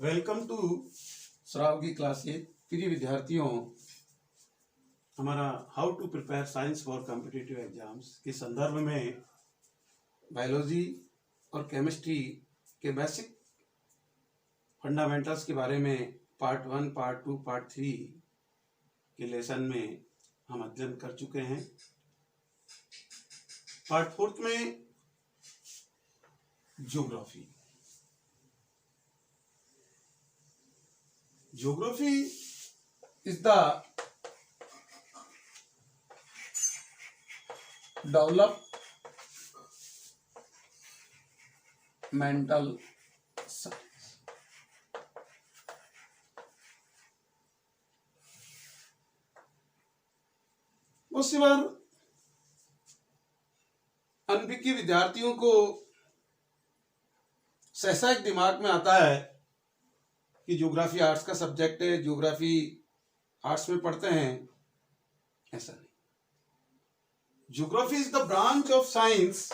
Welcome to श्राव की classes. प्रिय विद्यार्थियों, हमारा how to prepare science for competitive exams के संदर्भ में बायोलॉजी और केमिस्ट्री के बेसिक फंडामेंटल्स के बारे में पार्ट 1, पार्ट 2, पार्ट 3 के लेसन में हम अध्ययन कर चुके हैं। पार्ट 4 में geography is the developmental science। बहुत सी बार अनभिज्ञ विद्यार्थियों को सहसा एक दिमाग में आता है कि ज्योग्राफी आर्ट्स का सब्जेक्ट है, ज्योग्राफी आर्ट्स में पढ़ते हैं। ऐसा नहीं। Geography is the branch of science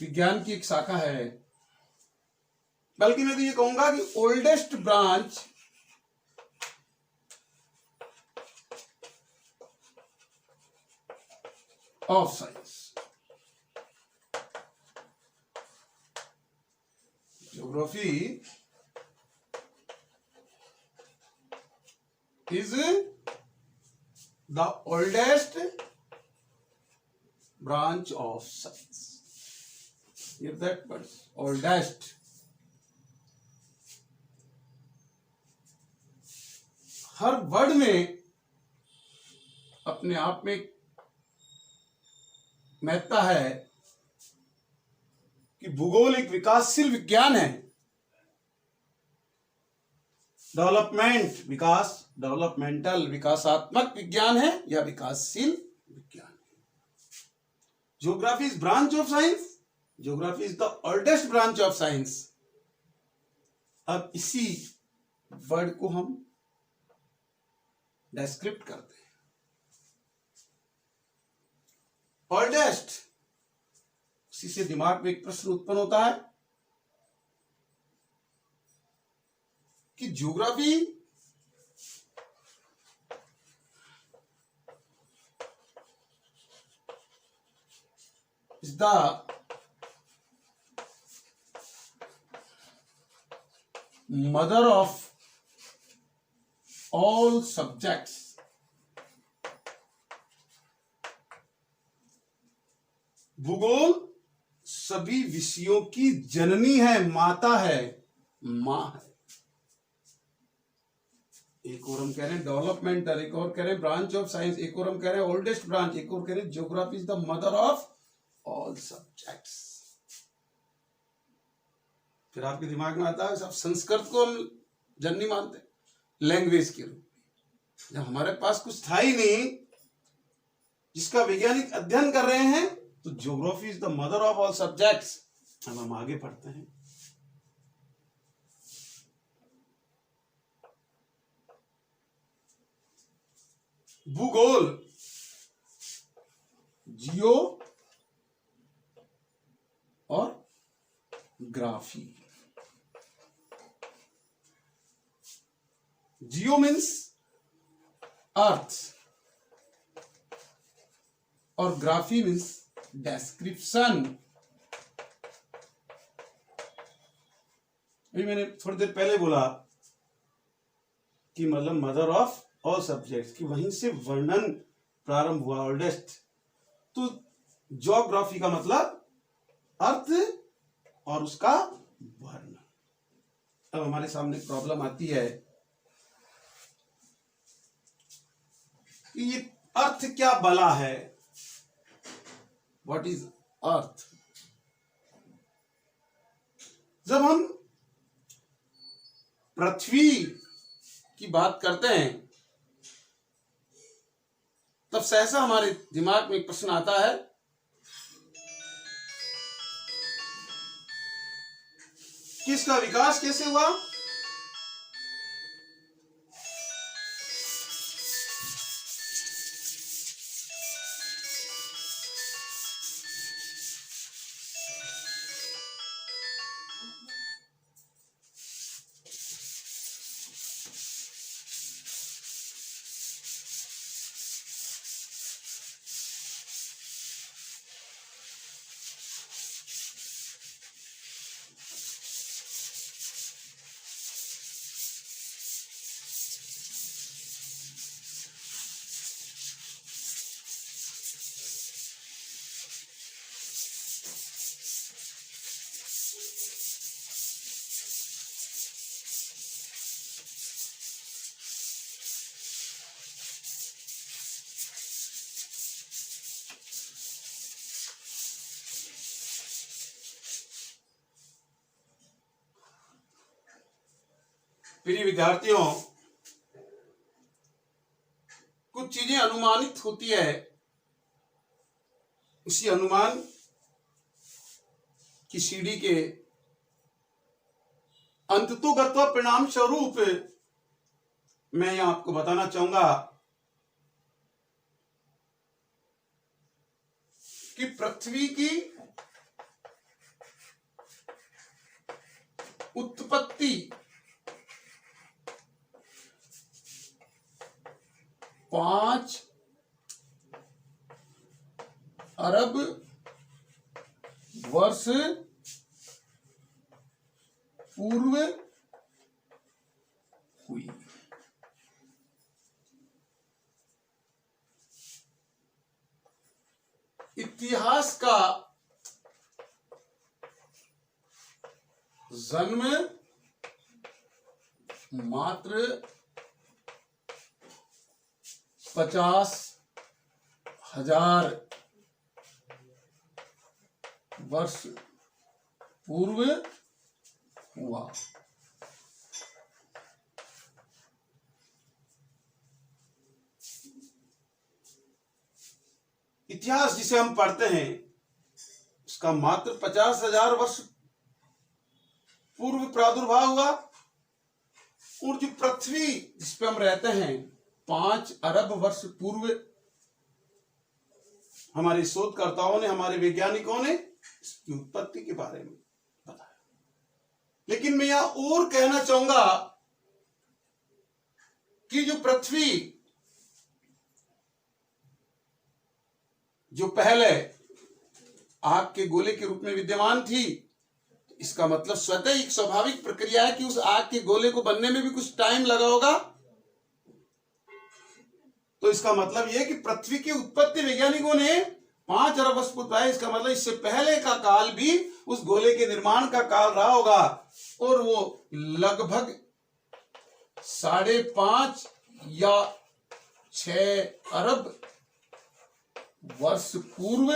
विज्ञान की एक शाखा है, बल्कि मैं तो ये कहूंगा कि oldest branch of science. Geography is the oldest branch of science. Hear that, but oldest। Her word में अपने आप में महत्ता है कि भूगोल एक विकासशील विज्ञान है। डेवलपमेंट, विकास, डेवलपमेंटल, विकासात्मक विज्ञान है या विकासशील विज्ञान है। Geography is branch of science. Geography is the oldest branch of science. अब इसी वर्ड को हम डिस्क्रिप्ट करते हैं। ओल्डेस्ट, इसी से दिमाग में एक प्रश्न उत्पन्न होता है कि geography is the mother of all subjects। भूगोल सभी विषयों की जननी है, माता है, मां है। एक और हम कह रहे हैं डेवलपमेंटल, एक और कह रहे हैं ब्रांच ऑफ साइंस, एक और हम कह रहे हैं ओल्डेस्ट ब्रांच, एक और कह रहे हैं geography is the mother of all subjects. फिर आपके दिमाग में आता है सब संस्कृत को हम जननी मानते हैं लैंग्वेज के रूप में। जब हमारे पास कुछ था ही नहीं जिसका वैज्ञानिक अध्ययन कर रहे हैं, तो geography is the mother of all subjects. अब हम आगे पढ़ते हैं। भूगोल, जियो और ग्राफी। जियो मीन्स अर्थ और ग्राफी मीन्स डेस्क्रिप्शन। अभी मैंने थोड़ी देर पहले बोला कि मतलब मदर ऑफ ऑल सब्जेक्ट्स, कि वहीं से वर्णन प्रारंभ हुआ, ओल्डेस्ट। तो ज्योग्राफी का मतलब अर्थ और उसका वर्णन। अब हमारे सामने प्रॉब्लम आती है कि ये अर्थ क्या बला है। What is earth? जब हम पृथ्वी की बात करते हैं तब सहसा हमारे दिमाग में एक प्रश्न आता है कि इसका विकास कैसे हुआ। प्रिय विद्यार्थियों, कुछ चीजें अनुमानित होती है, उसी अनुमान की सीढ़ी के अंततोगत्वा परिणाम स्वरूप मैं यहां आपको बताना चाहूंगा कि पृथ्वी की उत्पत्ति 5 अरब वर्ष पूर्व हुई। इतिहास का जन्म मात्र 50,000 वर्ष पूर्व हुआ। इतिहास जिसे हम पढ़ते हैं उसका मात्र 50,000 वर्ष पूर्व प्रादुर्भाव हुआ, और जो पृथ्वी जिस पे हम रहते हैं 5 अरब वर्ष पूर्व हमारे शोधकर्ताओं ने, हमारे वैज्ञानिकों ने इसकी उत्पत्ति के बारे में बताया। लेकिन मैं यहां और कहना चाहूंगा कि जो पृथ्वी जो पहले आग के गोले के रूप में विद्यमान थी, इसका मतलब स्वतः एक स्वाभाविक प्रक्रिया है कि उस आग के गोले को बनने में भी कुछ टाइम लगा होगा। तो इसका मतलब यह कि पृथ्वी की उत्पत्ति वैज्ञानिकों ने 5 अरब वर्ष पूर्व है। इसका मतलब इससे पहले का काल भी उस गोले के निर्माण का काल रहा होगा, और वो लगभग 5.5 या 6 अरब वर्ष पूर्व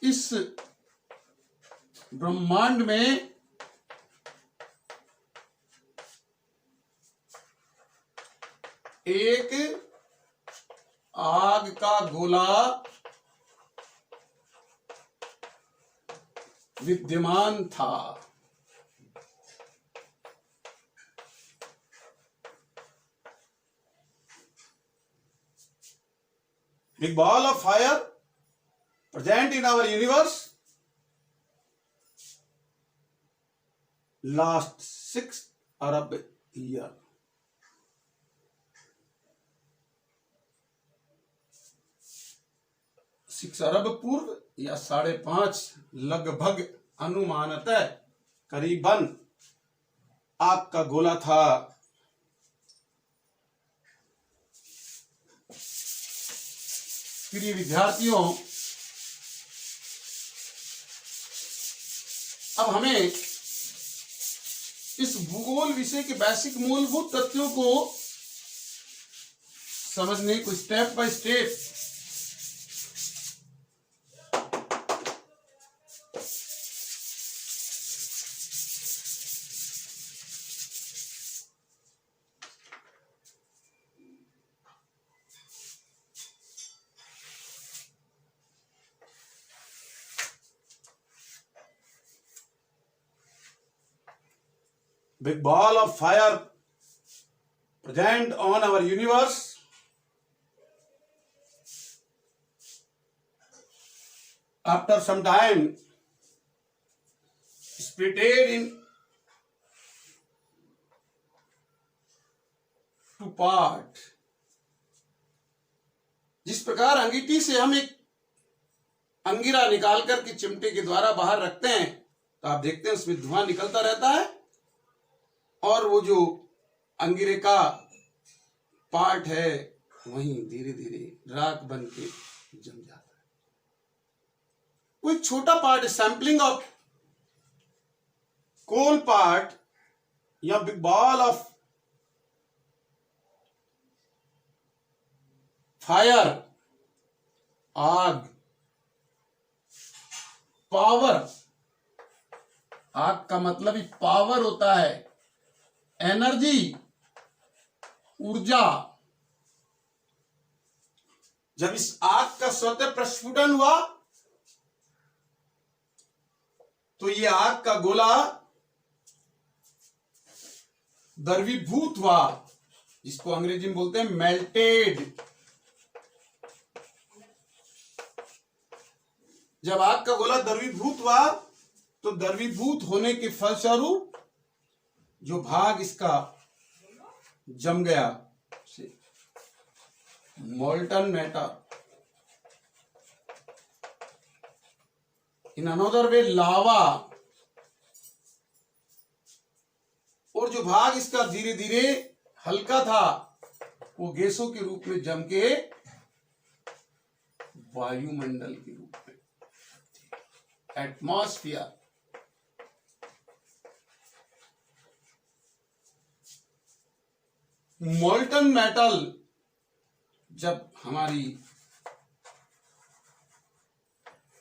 इस ब्रह्मांड में एक आग का गोला विद्यमान था। Big ball of fire present in our universe last 6 अरब year. सिक्स अरब पूर्व या 5.5 लगभग अनुमानतः करीबन आग का गोला था। प्रिय विद्यार्थियों, अब हमें इस भूगोल विषय के बेसिक मूलभूत तथ्यों को समझने को step by step big ball of fire present on our universe after some time splitted in two part। जिस प्रकार अंगीठी से हम एक अंगिरा निकाल कर के चिमटे के द्वारा बाहर रखते हैं तो आप देखते हैं उसमें धुआं निकलता रहता है, और वो जो अंगिरे का पार्ट है वहीं धीरे धीरे राख बन के जम जाता है। कोई छोटा part sampling of coal part या बिग बॉल ऑफ फायर आग पावर आग का मतलब ही पावर होता है, एनर्जी, ऊर्जा। जब इस आग का स्वतः प्रस्फुटन हुआ तो ये आग का गोला द्रवीभूत हुआ, जिसको अंग्रेजी में बोलते हैं मेल्टेड। जब आग का गोला द्रवीभूत हुआ तो द्रवीभूत होने के फलस्वरूप जो भाग इसका जम गया, molten matter, in another way lava, और जो भाग इसका धीरे धीरे हल्का था वो गैसों के रूप में जम के वायुमंडल के रूप में, एटमॉस्फेयर। मोल्टन मेटल जब हमारी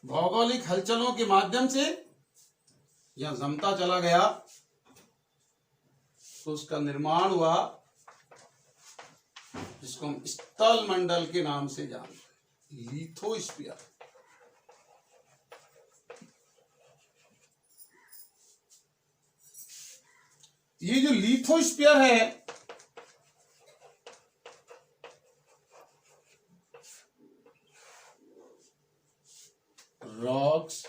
भौगोलिक हलचलों के माध्यम से यह जमता चला गया तो उसका निर्माण हुआ, जिसको हम स्थल मंडल के नाम से जानते हैं, लिथोस्फीयर। ये जो लिथोस्फीयर है, rocks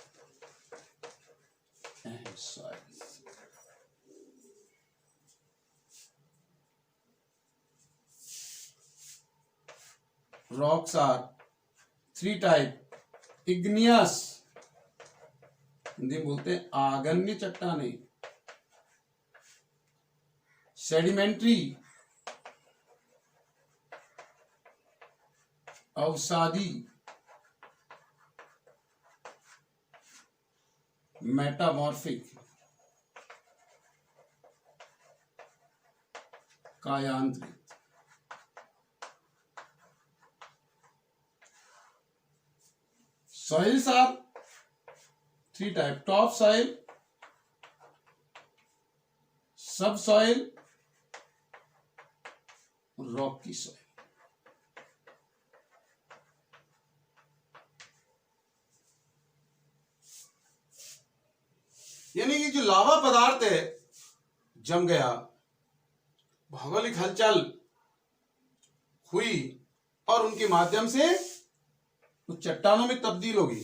and soil, rocks are three type, igneous, Hindi में बोलते हैं आगन्य चट्टाने, सेडिमेंट्री, अवसादी, मेटामॉर्फिक, कायांतरित। Soils are three type, top soil, subsoil, rocky soil। यानी कि जो लावा पदार्थ है जम गया, भौगोलिक हलचल हुई और उनके माध्यम से तो चट्टानों में तब्दील होगी।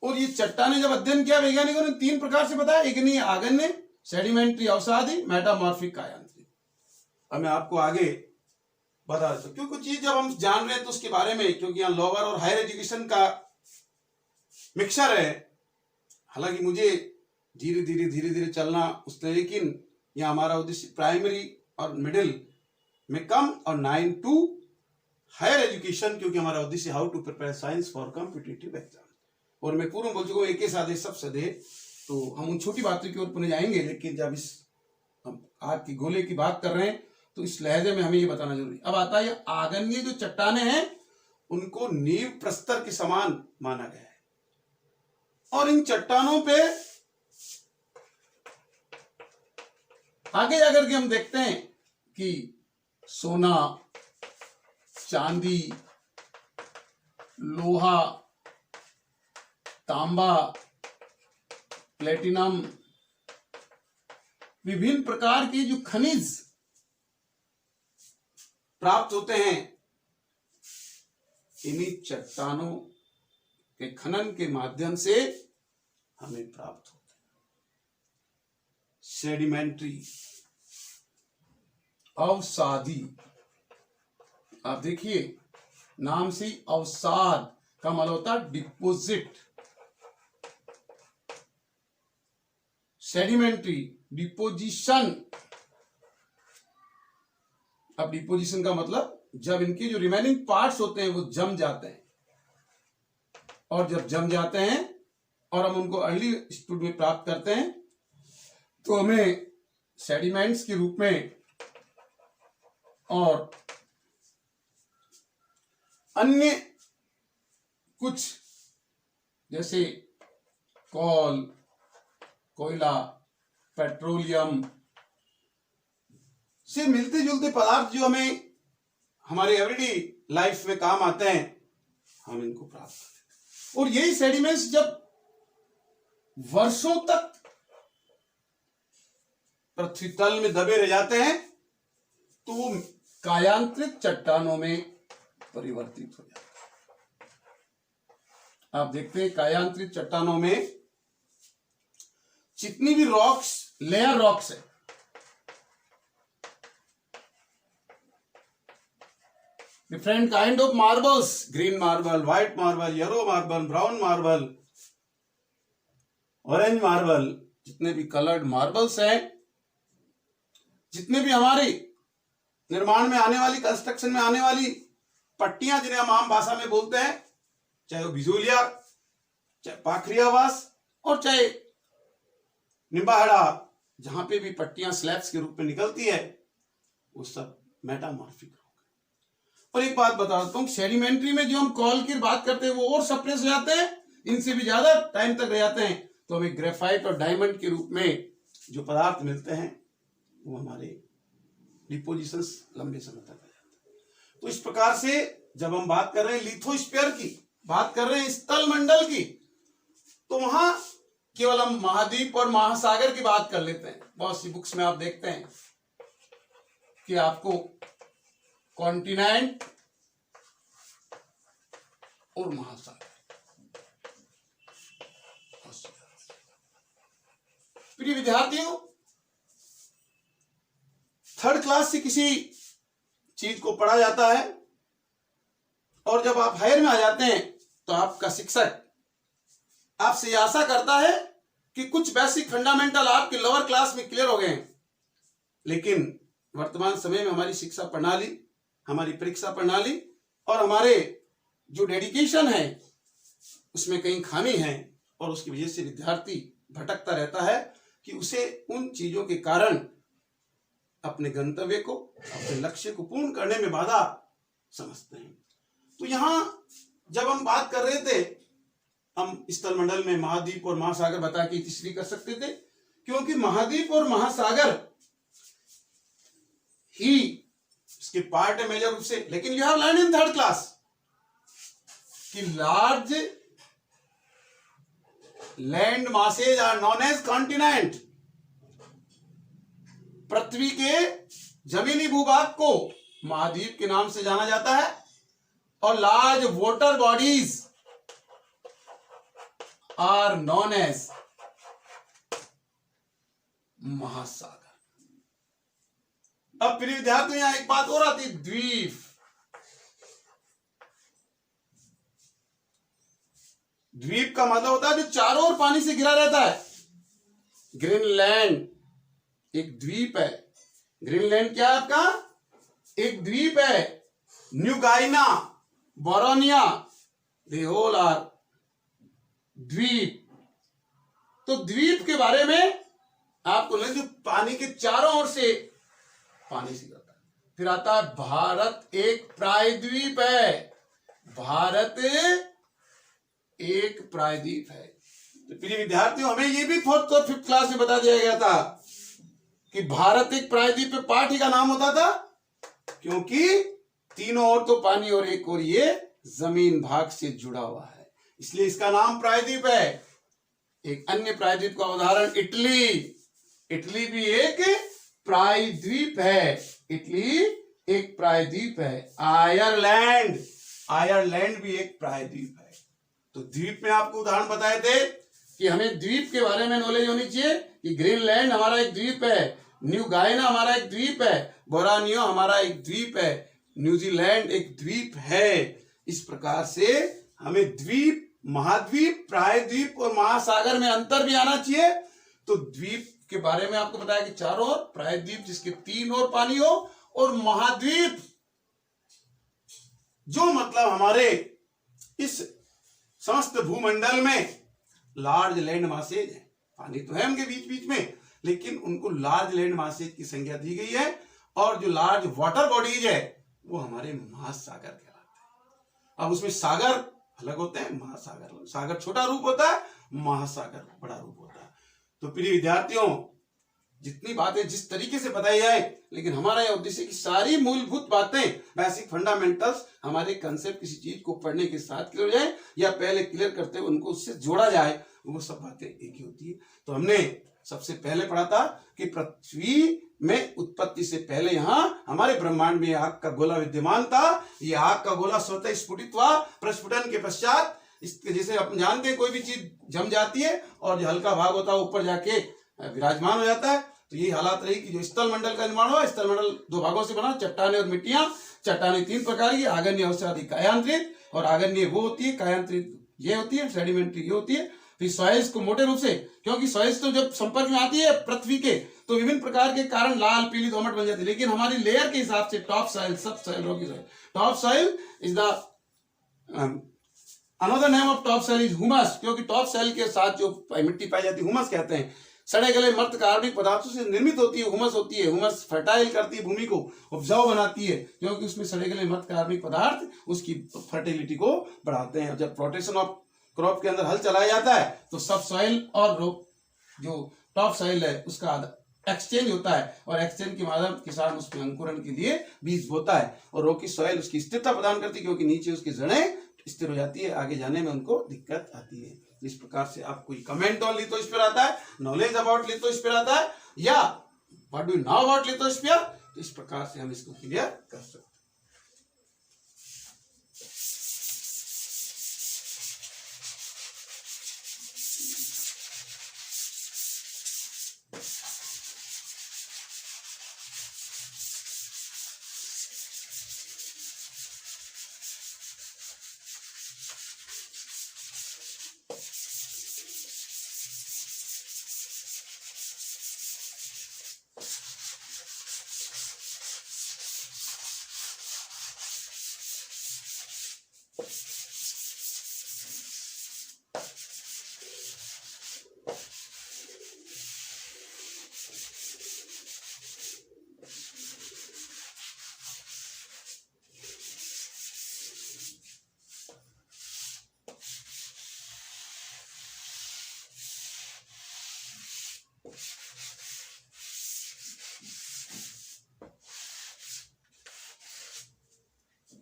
और ये चट्टाने जब अध्ययन किया वैज्ञानिकों ने तीन प्रकार से बताया, इग्नीय आगन्य, सेडिमेंट्री अवसादी, मेटामॉर्फिक कायांतरित। अब मैं आपको आगे बता देता हूं, क्योंकि कुछ चीज जब हम जान रहे हैं तो उसके बारे में, क्योंकि यहाँ लोअर और हायर एजुकेशन का मिक्सचर है, हालांकि मुझे धीरे धीरे चलना उसने, लेकिन यहाँ हमारा उद्देश्य प्राइमरी और मिडिल में कम और 9 to हायर एजुकेशन, क्योंकि हमारा उद्देश्य how to prepare science for competitive exam. और मैं पूर्व बोल चुका हूँ एक ही साधे सब सदे, तो हम उन छोटी बातों की ओर पुनः जाएंगे, लेकिन जब इस हम आग के गोले की बात कर रहे हैं तो इस लहजे में हमें ये बताना जरूरी। अब आता है आगन्य जो चट्टाने हैं उनको नींव प्रस्तर के समान माना गया है, और इन चट्टानों पे आगे जाकर के हम देखते हैं कि सोना, चांदी, लोहा, तांबा, प्लेटिनम, विभिन्न प्रकार के जो खनिज प्राप्त होते हैं इन्हीं चट्टानों के खनन के माध्यम से हमें प्राप्त होते हैं। सेडिमेंट्री, अवसादी, आप देखिए नाम से अवसाद का मतलब होता है डिपोजिट। Sedimentary, deposition. अब डिपोजिशन का मतलब जब इनके जो रिमेनिंग पार्ट्स होते हैं वो जम जाते हैं, और जब जम जाते हैं और हम उनको अर्ली स्टेज में प्राप्त करते हैं तो हमें सेडिमेंट्स के रूप में और अन्य कुछ जैसे कॉल, कोयला, पेट्रोलियम से मिलते जुलते पदार्थ जो हमें हमारे एवरीडे लाइफ में काम आते हैं, हम इनको प्राप्त करते हैं। और यही सेडिमेंट्स जब वर्षों तक पृथ्वी तल में दबे रह जाते हैं तो वो कायांतरित चट्टानों में परिवर्तित हो जाता है। आप देखते हैं कायांतरित चट्टानों में जितनी भी रॉक्स, लेयर रॉक्स है, different kind of marbles, green marble, white marble, yellow marble, brown marble, orange marble, जितने भी कलर्ड मार्बल्स हैं, जितने भी हमारी निर्माण में आने वाली, कंस्ट्रक्शन में आने वाली पट्टियां जिन्हें हम आम भाषा में बोलते हैं, चाहे वो बिजोलिया, चाहे पाखरियावास और चाहे निम्बाहड़ा, जहां पे भी पट्टियां स्लैब्स के रूप में निकलती है, वो सब मेटामॉर्फिक हो गए। और एक बात बता देता हूं, सेडिमेंट्री में जो हम कॉल की बात करते हैं वो और सप्रेस हो जाते हैं, इनसे भी ज्यादा टाइम तक रह जाते हैं, तो हमें ग्रेफाइट और डायमंड के रूप में जो पदार्थ मिलते हैं वो हमारे डिपोजिशंस लंबे समय तक रह जाते हैं। तो इस प्रकार से जब हम बात कर रहे हैं लिथोस्फीयर की, बात कर रहे हैं स्थल मंडल की, तो वहां केवल हम महाद्वीप और महासागर की बात कर लेते हैं। बहुत सी बुक्स में आप देखते हैं कि आपको कॉन्टिनेंट और महासागर, प्रिय विद्यार्थियों, थर्ड क्लास से किसी चीज को पढ़ा जाता है और जब आप हायर में आ जाते हैं तो आपका शिक्षक आपसे आशा करता है कि कुछ बेसिक फंडामेंटल आपके लोअर क्लास में क्लियर हो गए हैं। लेकिन वर्तमान समय में हमारी शिक्षा प्रणाली, हमारी परीक्षा प्रणाली और हमारे जो डेडिकेशन है उसमें कहीं खामी है और उसकी वजह से विद्यार्थी भटकता रहता है कि उसे उन चीजों के कारण अपने गंतव्य को, अपने लक्ष्य को पूर्ण करने में बाधा समझते हैं। तो यहां जब हम बात कर रहे थे, हम स्थल मंडल में महाद्वीप और महासागर बता के तीसरी कर सकते थे, क्योंकि महाद्वीप और महासागर ही इसके पार्ट है मेजर रूप से। लेकिन you have learn in third class कि large land masses are known as continent. पृथ्वी के जमीनी भूभाग को महाद्वीप के नाम से जाना जाता है और large water bodies are known as महासागर। अब प्रिय विद्यार्थियों, यहां एक बात और आती, द्वीप। द्वीप का मतलब होता है जो चारों ओर पानी से घिरा रहता है। ग्रीनलैंड एक द्वीप है। ग्रीनलैंड क्या है आपका? एक द्वीप है। न्यू गाइना, बोरोनिया, दे होल आर द्वीप। तो द्वीप के बारे में आपको लगे जो पानी के चारों ओर से पानी से जाता है। फिर आता है भारत एक प्रायद्वीप है। भारत एक प्रायद्वीप है। तो प्रिय विद्यार्थियों, हमें यह भी फोर्थ और फिफ्थ क्लास में बता दिया गया था कि भारत एक प्रायद्वीप पे पार्ट ही का नाम होता था, क्योंकि तीनों ओर तो पानी और एक ओर ये जमीन भाग से जुड़ा हुआ है, इसलिए इसका नाम प्रायद्वीप है। एक अन्य प्रायद्वीप का उदाहरण इटली। इटली भी एक प्रायद्वीप है। इटली एक प्रायद्वीप है। आयरलैंड, आयरलैंड भी एक प्रायद्वीप है। तो द्वीप में आपको उदाहरण बताए थे कि हमें द्वीप के बारे में नॉलेज होनी चाहिए कि ग्रीनलैंड हमारा एक द्वीप है, न्यू गायना हमारा एक द्वीप है, बोरानियो हमारा एक द्वीप है, न्यूजीलैंड एक द्वीप है। इस प्रकार से हमें द्वीप, महाद्वीप, प्रायद्वीप और महासागर में अंतर भी आना चाहिए। तो द्वीप के बारे में आपको बताया कि चारों ओर, प्रायद्वीप जिसके तीन ओर पानी हो, और महाद्वीप जो मतलब हमारे इस समस्त भूमंडल में लार्ज लैंड मासेज है। पानी तो है उनके बीच बीच में, लेकिन उनको लार्ज लैंड मासेज की संख्या दी गई है। और जो लार्ज वाटर बॉडीज है वो हमारे महासागर कहलाते हैं। अब उसमें सागर अलग होते हैं, महासागर, सागर छोटा रूप होता है, महासागर बड़ा रूप होता है। तो प्रिय विद्यार्थियों, जितनी बातें जिस तरीके से बताई जाए, लेकिन हमारा यह उद्देश्य कि सारी मूलभूत बातें, बेसिक फंडामेंटल्स, हमारे कंसेप्ट किसी चीज को पढ़ने के साथ क्लियर हो जाए या पहले क्लियर करते हुए उनको उससे जोड़ा जाए, वो सब बातें एक ही होती है। तो हमने सबसे पहले पढ़ा था कि पृथ्वी में उत्पत्ति से पहले यहाँ हमारे ब्रह्मांड में आग का गोला विद्यमान था। ये आग का गोला स्वतः स्फुटित हुआ, प्रस्फुटन के पश्चात इसके, जैसे अपन जानते हैं कोई भी चीज जम जाती है और जो हल्का भाग होता है ऊपर जाके विराजमान हो जाता है। तो यही हालात रही कि जो स्थल मंडल का निर्माण हुआ, स्थल मंडल दो भागों से बना, चट्टाने और मिट्टियां। चट्टाने तीन प्रकार की, आग्नेय, अवसादी, कायांतरित। और आग्नेय वो होती है, कायांतरित ये होती है, सेडिमेंट्री ये होती है। फिर सॉइल्स को मोटे रूप से, क्योंकि सॉइल्स तो जब संपर्क में आती है पृथ्वी के तो विभिन्न प्रकार के कारण लाल, पीली, दोमट बन जाती है, लेकिन हमारी लेयर के हिसाब से टॉप सॉइल, सब soil, Rocky soil, top soil is the another name of top soil is humus, क्योंकि टॉप सॉइल के साथ जो मिट्टी पाई जाती है हुमस कहते हैं। सड़े गले मृत कार्बनिक पदार्थों से निर्मित होती है, हुमस होती है। हुमस फर्टाइल करती है भूमि को, उपजाऊ बनाती है, क्योंकि उसमें सड़े गले मृत कार्बनिक पदार्थ उसकी फर्टिलिटी को बढ़ाते हैं। जब प्रोटेक्शन ऑफ क्रॉप के अंदर हल चलाया जाता है तो सब सॉइल और जो टॉप सॉइल है उसका एक्सचेंज होता है, और एक्सचेंज के माध्यम किसान उसमें अंकुरण के लिए बीज बोता है। और रोकी सॉइल उसकी स्थिरता प्रदान करती है, क्योंकि नीचे उसकी जड़ें स्थिर हो जाती है, आगे जाने में उनको दिक्कत आती है। इस प्रकार से आप कोई कमेंट ऑन लिथोस्फीयर आता है, नॉलेज अबाउट लिथोस्फीयर आता है, या what do you know about lithosphere, तो इस प्रकार से हम इसको क्लियर कर सकते हैं।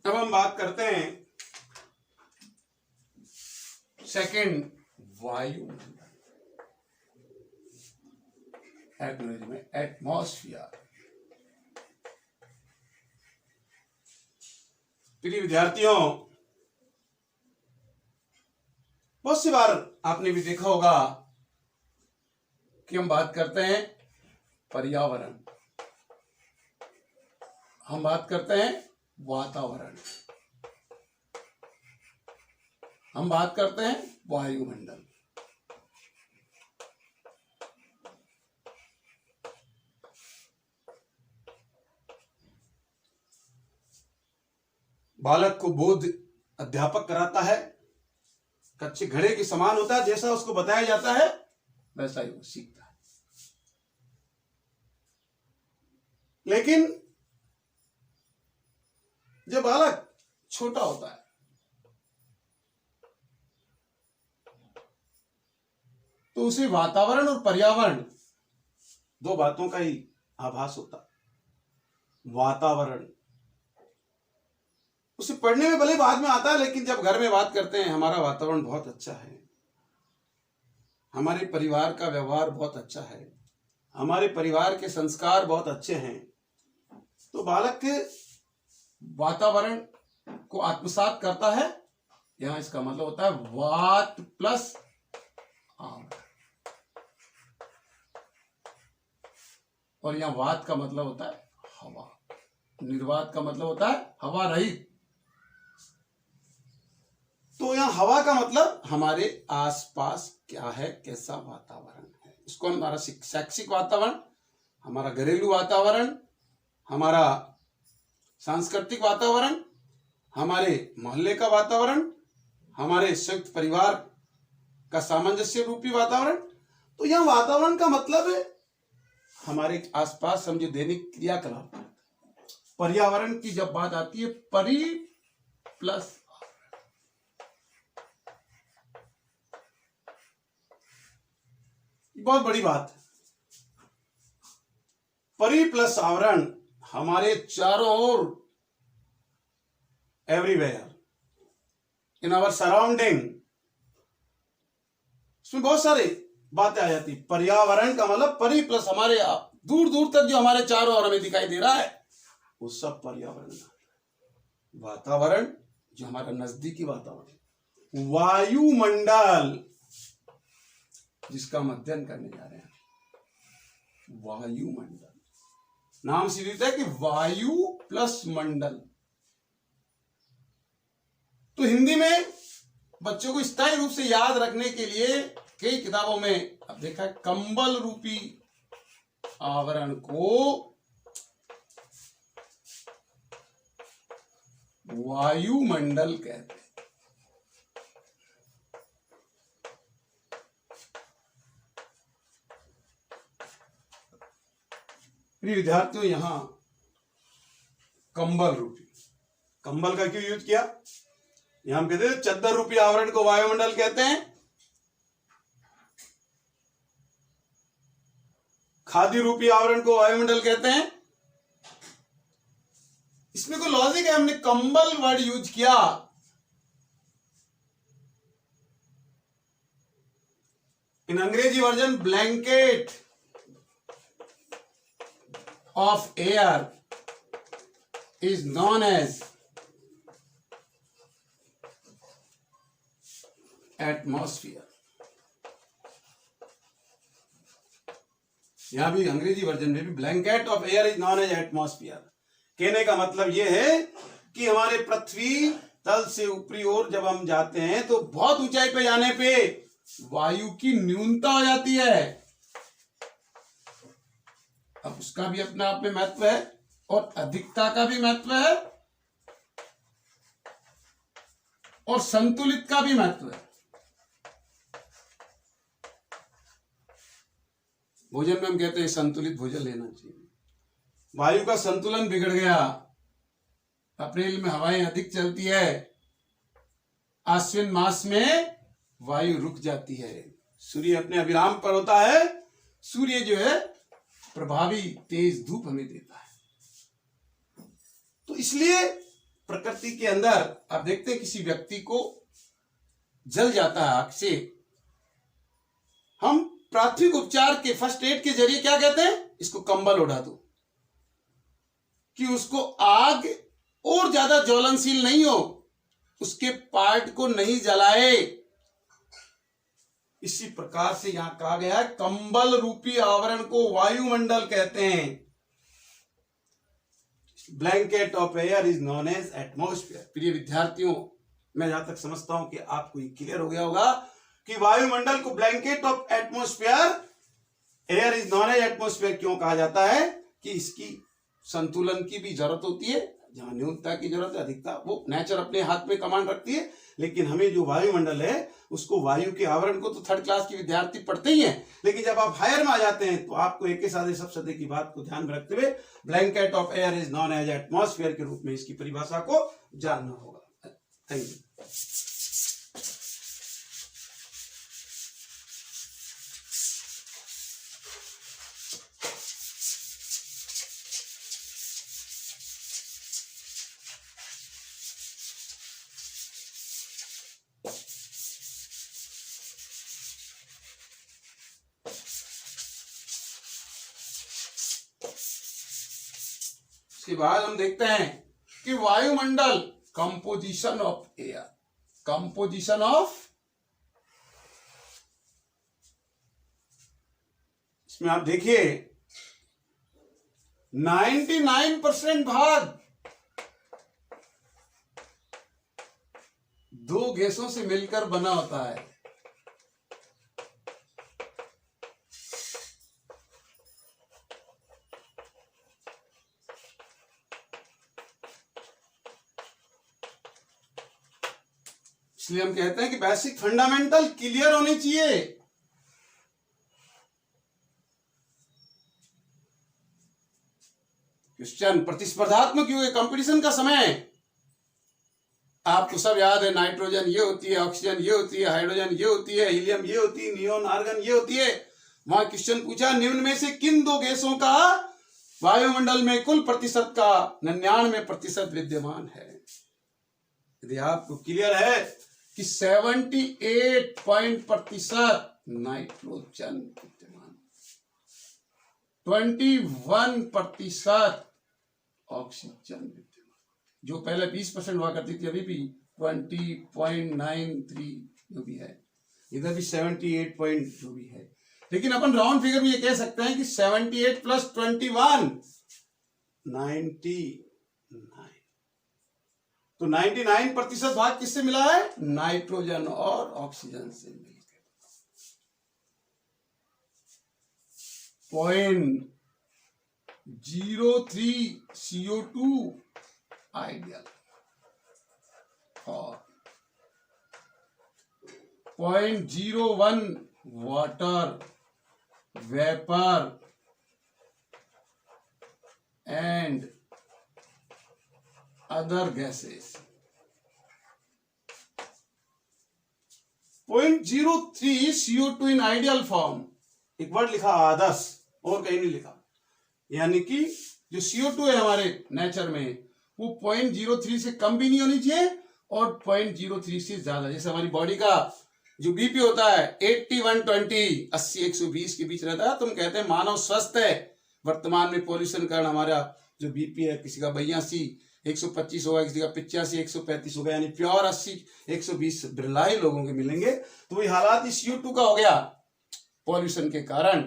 अब हम बात करते हैं सेकंड, वायुमंडल, अंग्रेजी में एटमॉस्फेयर। प्रिय विद्यार्थियों, बहुत सी बार आपने भी देखा होगा कि हम बात करते हैं पर्यावरण, हम बात करते हैं वातावरण, हम बात करते हैं वायुमंडल। बालक को बोध अध्यापक कराता है, कच्चे घड़े के समान होता है, जैसा उसको बताया जाता है वैसा ही वो सीखता है। लेकिन जब बालक छोटा होता है तो उसे वातावरण और पर्यावरण दो बातों का ही आभास होता है। वातावरण उसे पढ़ने में भले बाद में आता है, लेकिन जब घर में बात करते हैं हमारा वातावरण बहुत अच्छा है, हमारे परिवार का व्यवहार बहुत अच्छा है, हमारे परिवार के संस्कार बहुत अच्छे हैं, तो बालक के वातावरण को आत्मसात करता है। यहां इसका मतलब होता है वात प्लस आवरण, और यहां वात का मतलब होता है हवा, निर्वात का मतलब होता है हवा रहित। तो यहां हवा का मतलब हमारे आसपास क्या है, कैसा वातावरण है। इसको हमारा शैक्षिक वातावरण, हमारा घरेलू वातावरण, हमारा सांस्कृतिक वातावरण, हमारे मोहल्ले का वातावरण, हमारे संयुक्त परिवार का सामंजस्य रूपी वातावरण। तो यह वातावरण का मतलब है हमारे आसपास हम जो दैनिक क्रियाकलाप करते हैं। पर्यावरण की जब बात आती है, परि प्लस बहुत बड़ी बात है, परि प्लस आवरण हमारे चारों ओर, एवरीवेयर इन आवर सराउंडिंग, इसमें बहुत सारी बातें आ जाती। पर्यावरण का मतलब परि प्लस हमारे दूर दूर तक जो हमारे चारों ओर हमें दिखाई दे रहा है वो सब पर्यावरण। वातावरण जो हमारा नजदीकी वातावरण, वायुमंडल जिसका हम अध्ययन करने जा रहे हैं, वायुमंडल नाम से देता है कि वायु प्लस मंडल। तो हिंदी में बच्चों को स्थायी रूप से याद रखने के लिए कई किताबों में अब देखा है, कंबल रूपी आवरण को वायुमंडल कहते हैं। प्रिय विद्यार्थियों, यहां कंबल रूपी, कंबल का क्यों यूज किया? यहां हम कहते हैं चद्दर रूपी आवरण को वायुमंडल कहते हैं। खादी रूपी आवरण को वायुमंडल कहते हैं। इसमें कोई लॉजिक है, हमने कंबल वर्ड यूज किया। इन अंग्रेजी version blanket of air is known as atmosphere. यहां भी अंग्रेजी वर्जन में भी blanket of air is known as atmosphere. कहने का मतलब यह है कि हमारे पृथ्वी तल से ऊपरी ओर जब हम जाते हैं तो बहुत ऊंचाई पे जाने पे वायु की न्यूनता हो जाती है। अब उसका भी अपने आप में महत्व है और अधिकता का भी महत्व है और संतुलित का भी महत्व है। भोजन में हम कहते हैं संतुलित भोजन लेना चाहिए। वायु का संतुलन बिगड़ गया, अप्रैल में हवाएं अधिक चलती है, आश्विन मास में वायु रुक जाती है, सूर्य अपने अविराम पर होता है, सूर्य जो है प्रभावी तेज धूप हमें देता है। तो इसलिए प्रकृति के अंदर आप देखते हैं किसी व्यक्ति को जल जाता है आग से, हम प्राथमिक उपचार के फर्स्ट एड के जरिए क्या कहते हैं, इसको कंबल ओढ़ा दो कि उसको आग और ज्यादा ज्वलनशील नहीं हो, उसके पार्ट को नहीं जलाए। इसी प्रकार से यहां कहा गया है कंबल रूपी आवरण को वायुमंडल कहते हैं। Blanket of air is known as atmosphere. प्रिय विद्यार्थियों, मैं जहां तक समझता हूं कि आपको ये क्लियर हो गया होगा कि वायुमंडल को blanket of atmosphere, air is known as atmosphere क्यों कहा जाता है कि इसकी संतुलन की भी जरूरत होती है। जहां न्यूनता की जरूरत है, अधिकता वो नेचर अपने हाथ में कमांड रखती है, लेकिन हमें जो वायुमंडल है उसको, वायु के आवरण को तो थर्ड क्लास के विद्यार्थी पढ़ते ही हैं, लेकिन जब आप हायर में आ जाते हैं तो आपको एक के साथ सब सदे की बात को ध्यान में रखते हुए blanket of air is known as atmosphere के रूप में इसकी परिभाषा को जानना होगा। Thank you. इसके बाद हम देखते हैं कि वायुमंडल composition of air, composition of, इसमें आप देखिए 99% भाग दो गैसों से मिलकर बना होता है। इसलिए हम कहते हैं कि बेसिक फंडामेंटल क्लियर होने चाहिए। क्वेश्चन प्रतिस्पर्धात्मक युग है, कंपटीशन का समय है। आपको सब याद है, नाइट्रोजन ये होती है, ऑक्सीजन ये होती है, हाइड्रोजन ये होती है, हीलियम ये होती है, नियोन आर्गन ये होती है। वहां क्वेश्चन पूछा निम्न में से किन दो गैसों का वायुमंडल में कुल प्रतिशत का 99% विद्यमान है। यदि आपको क्लियर है कि 78% नाइट्रोजन विद्यमान, 21% ऑक्सीजन विद्यमान, जो पहले 20% हुआ करती थी अभी भी 20.93 जो भी है, इधर भी 78 पॉइंट जो भी है। लेकिन अपन राउंड फिगर में ये कह सकते हैं कि 78 प्लस 21 99। तो 99% भाग किससे मिला है? नाइट्रोजन और ऑक्सीजन से मिलकर। 0.03 CO2 आइडियल और 0.01 water vapour and other gases. 0.03 CO2 in ideal form, एक वर्ड लिखा आदर्श और कहीं नहीं लिखा, यानी कि जो CO2 है हमारे नेचर में वो 0.03 से कम भी नहीं होनी चाहिए और 0.03 से ज्यादा। जैसे हमारी बॉडी का जो बीपी होता है 80-120 80-120 के बीच रहता है, तो हम कहते हैं मानव स्वस्थ है। वर्तमान में पॉल्यूशन के कारण हमारा जो बीपी है किसी का 82 125 होगा, किसी का 85 135 होगा, यानी प्योर 80 120 बिरलाई लोगों के मिलेंगे। तो ये हालात इस CO2 का हो गया पॉल्यूशन के कारण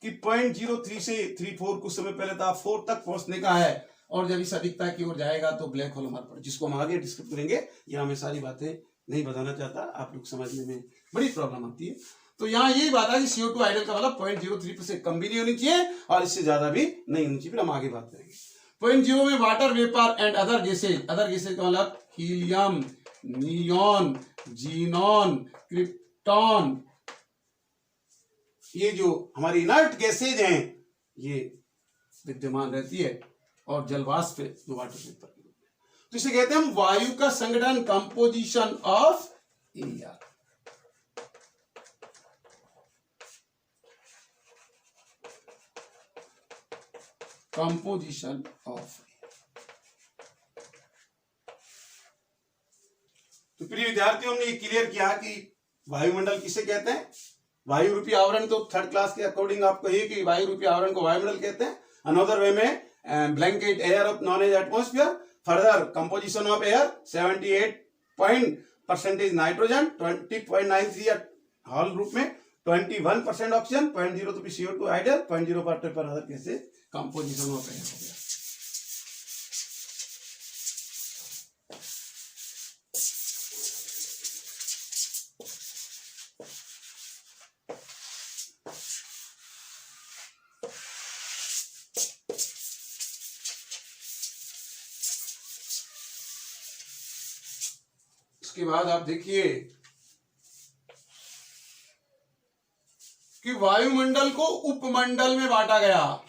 कि 0.03 से 34 कुछ समय पहले था 4 तक पहुंचने का है, और जब इस अधिकता की ओर जाएगा तो ब्लैक होल हमारे पर, जिसको हम आगे डिस्कस करेंगे। यहाँ मैं सारी बातें नहीं बताना चाहता, आप लोग समझने में बड़ी प्रॉब्लम आती है। तो यहाँ यही बात है कि CO2 आइडियल का मतलब 0.03 से कम भी नहीं होनी चाहिए और इससे ज्यादा भी नहीं होनी चाहिए। फिर हम आगे बात करेंगे। 0.0 में water vapour and other gases, other gases का मतलब हीलियम, नियॉन, जीनॉन, क्रिप्टॉन, ये जो हमारी इनर्ट गैसेज हैं ये विद्यमान रहती है, और जलवाष्प जो वाटर वेपर के रूप में, तो इसे कहते हैं हम वायु का संगठन, composition of air. Composition of. तो प्रिय विद्यार्थियों, हमने ये क्लियर किया कि वायुमंडल किसे कहते हैं। वायु रूपी आवरण तो थर्ड क्लास के अकॉर्डिंग आपको ये कि वायु रूपी आवरण को वायुमंडल कहते हैं। अनदर वे में blanket air of known as atmosphere. Further composition of air 78% nitrogen, 20.93 हॉल रूप में, 21% ऑक्सीजन, 0.03 CO2 आइडियल, 0.0 पर अदर कैसे कंपोजिशन ऑफ एयर हो गया। इसके बाद आप देखिए कि वायुमंडल को उपमंडल में बांटा गया।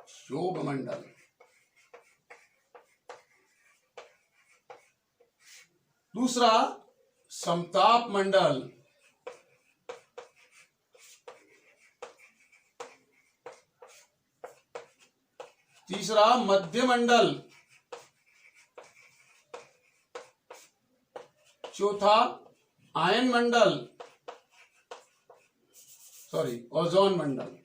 शोभमंडल, दूसरा समताप मंडल, तीसरा मध्य मंडल, चौथा आयन मंडल, ओजोन मंडल,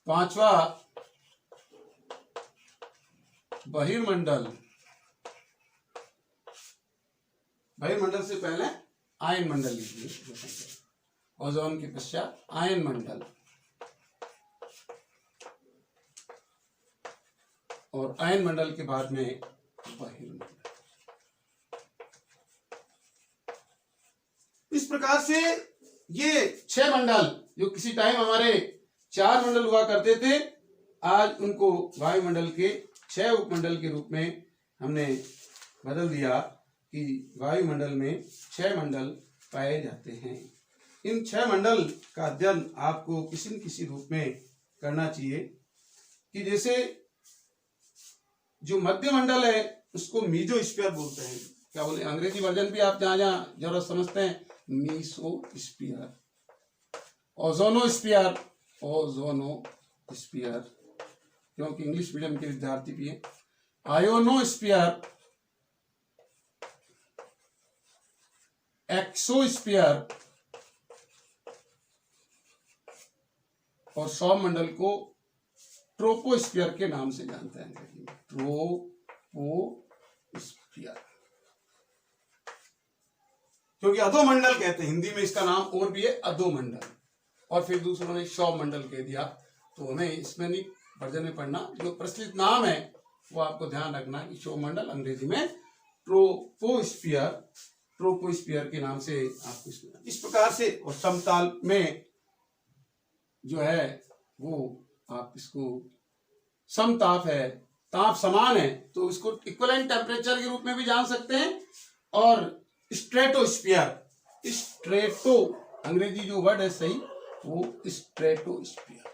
पांचवा बहिर्मंडल, बहिर्मंडल से पहले आयन मंडल लीजिए, ओजोन के पश्चात आयन मंडल, और आयन मंडल के बाद में बहिर्मंडल। इस प्रकार से ये 6 मंडल, जो किसी टाइम हमारे 4 मंडल हुआ करते थे, आज उनको वायुमंडल के 6 उपमंडल के रूप में हमने बदल दिया कि वायुमंडल में 6 मंडल पाए जाते हैं। इन 6 मंडल का अध्ययन आपको किसी न किसी रूप में करना चाहिए कि जैसे जो मध्य मंडल है उसको मीजोस्फीयर बोलते हैं। क्या बोले, अंग्रेजी वर्जन भी आप जहां जहां जरूरत समझते हैं, मीसोस्फीयर, ओजोनोस्फीयर, ओजोनोस्फीयर, क्योंकि इंग्लिश मीडियम के विद्यार्थी भी हैं, आयोनोस्फीयर, एक्सोस्फीयर, और सौरमंडल को ट्रोपोस्फीयर के नाम से जानते हैं अंग्रेजी में, ट्रोपोस्फीयर, क्योंकि अधोमंडल कहते हैं हिंदी में इसका नाम। और भी है अधोमंडल, और फिर दूसरों ने सौरमंडल कह दिया। तो हमें इसमें नहीं वर्जन में पढ़ना, जो प्रचलित नाम है वो आपको ध्यान रखना कि सौरमंडल अंग्रेजी में ट्रोपोस्फीयर, ट्रोपोस्फीयर के नाम से आपको इस प्रकार से और समताल में जो है वो आप इसको समताप है, ताप समान है, तो इसको इक्विवेलेंट टेम्परेचर के रूप में भी जान सकते हैं। और स्ट्रेटोस्फीयर, स्ट्रेटो अंग्रेजी जो वर्ड है सही वो स्ट्रेटोस्फीयर।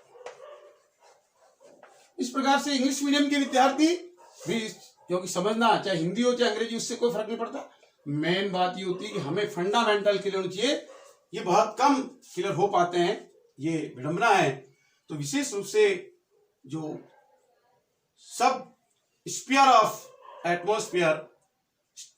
इस प्रकार से इंग्लिश मीडियम के विद्यार्थी भी, क्योंकि समझना चाहे हिंदी हो चाहे अंग्रेजी, उससे कोई फर्क नहीं पड़ता, मेन बात ये होती है कि हमें फंडामेंटल क्लियर होना चाहिए। ये बहुत कम क्लियर हो पाते हैं, ये विडंबना है। तो विशेष रूप से जो सब sphere of atmosphere,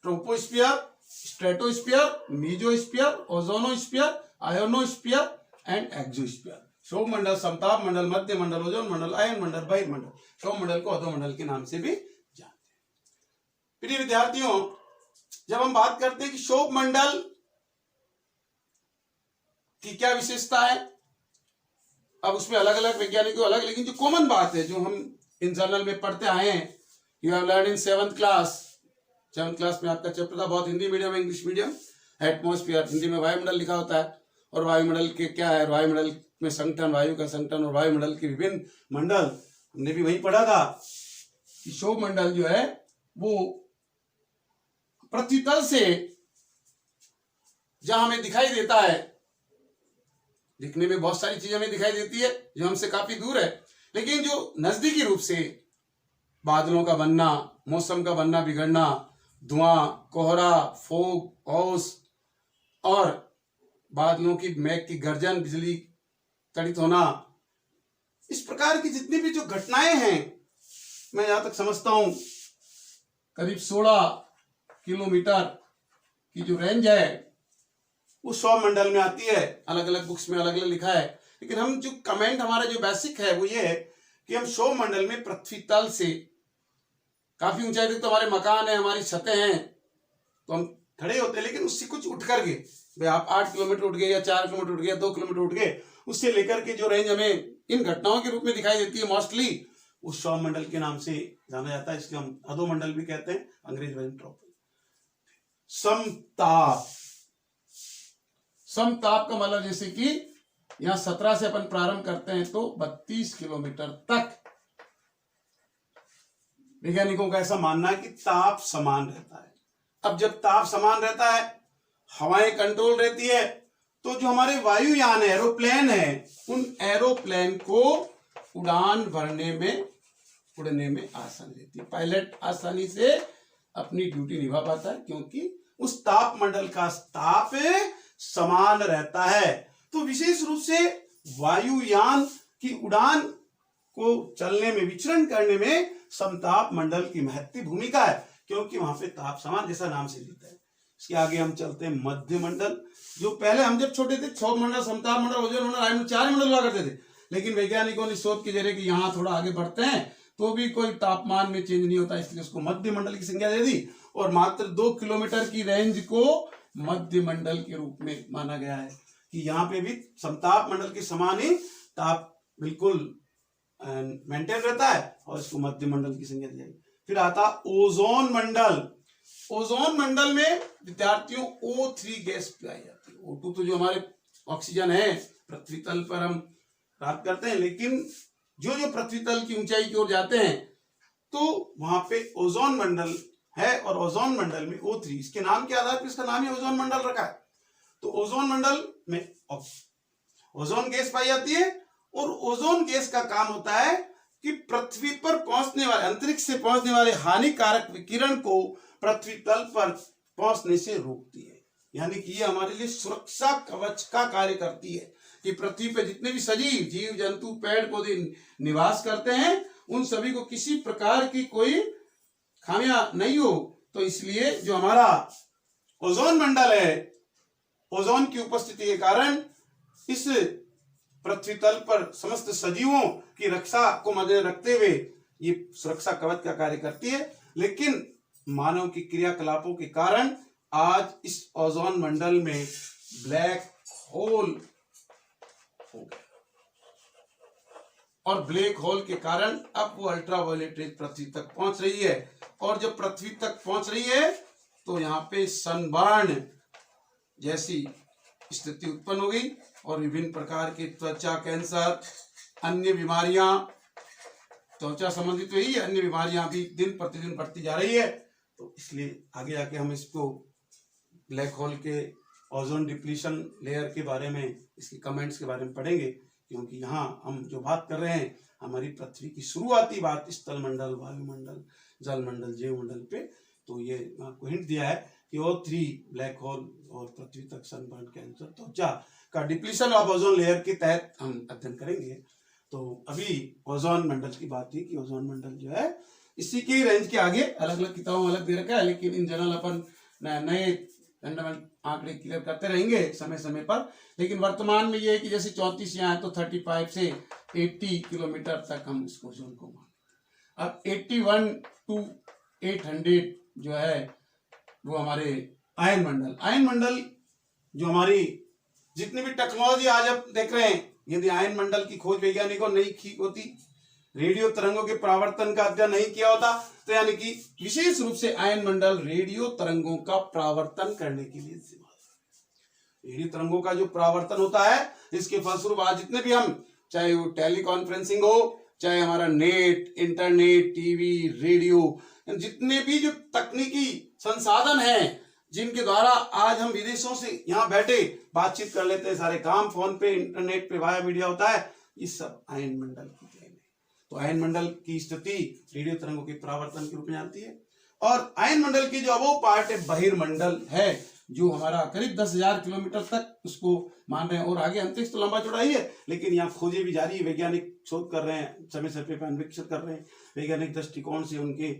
troposphere, stratosphere, mesosphere, ozonosphere, ionosphere and exosphere, सौरमंडल, समताप मंडल, मध्य मंडल, ओजोन मंडल, आयन मंडल, बहिर्मंडल, सौरमंडल को अधोमंडल के नाम से भी जानते हैं। प्रिय विद्यार्थियों, जब हम बात करते हैं कि सौरमंडल की क्या विशेषता है, अब उसमें अलग अलग वैज्ञानिकों अलग, लेकिन जो कॉमन बात है जो हम इन जर्नल में पढ़ते आए हैं, you have learn in 7th class, 7th class में आपका चैप्टर था बहुत Hindi medium English medium, atmosphere, Hindi में वायुमंडल लिखा होता है, और वायुमंडल के क्या है, वायुमंडल में संगठन, वायु का संगठन और वायुमंडल के विभिन्न मंडल, हमने भी वही पढ़ा था कि सौरमंडल जो है वो पृथ्वी तल से जहां हमें दिखाई देता है, दिखने में बहुत सारी चीजें हमें दिखाई देती है जो हमसे काफी दूर है, लेकिन जो नजदीकी रूप से बादलों का बनना, मौसम का बनना बिगड़ना, धुआं, कोहरा, फोग, ओस और बादलों की मेघ की गर्जन, बिजली तड़ित होना, इस प्रकार की जितनी भी जो घटनाएं हैं, मैं जहां तक समझता हूं करीब 16 किलोमीटर की जो रेंज है उस सौरमंडल में आती है। अलग अलग बुक्स में अलग अलग लिखा है, लेकिन हम जो कमेंट हमारा जो बेसिक है वो ये है कि हम सौरमंडल में पृथ्वी तल से काफी ऊंचाई तक, तो हमारे मकान है, हमारी छतें हैं, तो हम खड़े होते हैं, लेकिन उससे कुछ उठ करके, भाई आप 8 किलोमीटर उठ गए या 4 किलोमीटर उठ गए, 2 किलोमीटर उठ गए, उससे लेकर के जो रेंज हमें इन घटनाओं के रूप में दिखाई देती है मोस्टली, उस सौरमंडल के नाम से जाना जाता है। इसलिए हम अधोमंडल भी कहते हैं, अंग्रेजी में ट्रोपोस्फीयर। समताप, समताप का मतलब जैसे कि यहां 17 से अपन प्रारंभ करते हैं तो 32 किलोमीटर तक वैज्ञानिकों का ऐसा मानना है कि ताप समान रहता है। अब जब ताप समान रहता है, हवाएं कंट्रोल रहती है, तो जो हमारे वायुयान है, एरोप्लेन है, उन एरोप्लेन को उड़ान भरने में, उड़ने में आसानी रहती है, पायलट आसानी से अपनी ड्यूटी निभा पाता है, क्योंकि उस ताप मंडल का ताप समान रहता है। तो विशेष रूप से वायुयान की उड़ान को चलने में, विचरण करने में समताप मंडल की महत्वपूर्ण भूमिका है, क्योंकि वहां पे ताप समान, जैसा नाम से लेता है। इसके आगे हम चलते हैं मध्य मंडल, जो पहले हम जब छोटे थे सौर मंडल, समताप मंडल, ओजोन मंडल, वायुमंडल, 4 मंडल हुआ करते थे, लेकिन वैज्ञानिकों ने शोध के जरिए कि यहाँ थोड़ा आगे बढ़ते हैं तो भी कोई तापमान में चेंज नहीं होता, इसलिए उसको मध्य मंडल की संज्ञा दे दी, और मात्र 2 किलोमीटर की रेंज को मध्य मंडल के रूप में माना गया है कि यहाँ पे भी समताप मंडल के समान ही ताप बिल्कुल मेंटेन रहता है, और इसको मध्य मंडल की संज्ञा दी जाएगी। फिर आता ओजोन मंडल। ओजोन मंडल में विद्यार्थियों O3 गैस पाई जाती है। O2 तो जो हमारे ऑक्सीजन है पृथ्वी तल पर हम प्राप्त करते हैं, लेकिन जो जो पृथ्वी तल की ऊंचाई की ओर जाते हैं तो वहां पे ओजोन मंडल है, और ओजोन मंडल में O3, इसके नाम के आधार पर इसका नाम ही ओजोन मंडल रखा है। तो ओजोन मंडल में ओजोन गैस पाई जाती है, और ओजोन गैस का काम होता है कि पृथ्वी पर पहुंचने वाले, अंतरिक्ष से पहुंचने वाले हानिकारक विकिरण को पृथ्वी तल पर पहुंचने से रोकती है। यानी कि ये हमारे लिए सुरक्षा कवच का कार्य करती है कि पृथ्वी पे जितने भी सजीव जीव जंतु पेड़ पौधे निवास करते हैं उन सभी को किसी प्रकार की कोई खामियां नहीं हो। तो इसलिए जो हमारा ओजोन मंडल है, ओजोन की उपस्थिति के कारण इस पृथ्वी तल पर समस्त सजीवों की रक्षा को मद्देनजर रखते हुए ये सुरक्षा कवच का कार्य करती है। लेकिन मानव की क्रियाकलापों के कारण आज इस ओजोन मंडल में ब्लैक होल हो गया और ब्लैक होल के कारण अब वो अल्ट्रावायलेट रेज पृथ्वी तक पहुंच रही है और जब पृथ्वी तक पहुंच रही है तो यहाँ पे सनबर्न जैसी स्थिति उत्पन्न हो गई और विभिन्न प्रकार के त्वचा कैंसर, अन्य बीमारियां, त्वचा संबंधित तो यही अन्य बीमारियां भी दिन प्रतिदिन बढ़ती जा रही है। तो इसलिए आगे आके हम इसको ब्लैक होल के ओजोन डिप्लीशन लेयर के बारे में, इसके कमेंट्स के बारे में पढ़ेंगे, क्योंकि यहाँ हम जो बात कर रहे हैं हमारी पृथ्वी की शुरुआती बात स्थल मंडल, वायुमंडल, जल मंडल, जैव मंडल पे। तो ये आपको हिंट दिया है कि O3 ब्लैक होल और पृथ्वी तक सनबर्न कैंसर त्वचा का डिप्लीशन ऑफ ओजोन लेयर के तहत हम अध्ययन करेंगे। तो अभी ओजोन मंडल की बात थी कि ओजोन मंडल जो है इसी के रेंज के आगे अलग अलग किताबों में अलग दे रखा है, लेकिन इन जनरल अपन नए फंडामेंटल आंकड़े क्लियर करते रहेंगे समय समय पर। लेकिन वर्तमान में ये है कि जैसे 34 यहाँ है तो 35 से 80 किलोमीटर तक हम इसको जोन को मान। अब 81 to 800 जो है वो हमारे आयन मंडल जो हमारी जितनी भी टेक्नोलॉजी आज आप देख रहे हैं, यदि आयन मंडल की खोज वैज्ञानिकों नहीं की होती, रेडियो तरंगों के परावर्तन का अध्ययन नहीं किया होता, तो यानी कि विशेष रूप से आयन मंडल रेडियो तरंगों का परावर्तन करने के लिए जिम्मेदार। रेडियो तरंगों का जो परावर्तन होता है, इसके फलस्वरूप आज जितने भी हम, चाहे वो टेलीकॉन्फ्रेंसिंग हो, चाहे हमारा नेट, इंटरनेट, टीवी, रेडियो, जितने भी जो तकनीकी संसाधन हैं जिनके द्वारा आज हम विदेशों से यहाँ बैठे बातचीत कर लेते हैं, सारे काम फोन पे, इंटरनेट पे, वाया मीडिया होता है, ये सब आयन मंडल की देन है। तो आयन मंडल की स्थिति रेडियो तरंगों के परावर्तन के रूप में आती है। और आयन मंडल की जो अबो पार्ट है बहिर्मंडल है, जो हमारा करीब 10,000 किलोमीटर तक उसको मान रहे हैं। और आगे अंतरिक्ष तो लंबा चौड़ा ही है, लेकिन यहाँ खोजें भी जारी है, वैज्ञानिक शोध कर रहे हैं, समय समय पर अन्वेषण कर रहे हैं, वैज्ञानिक दृष्टिकोण से उनके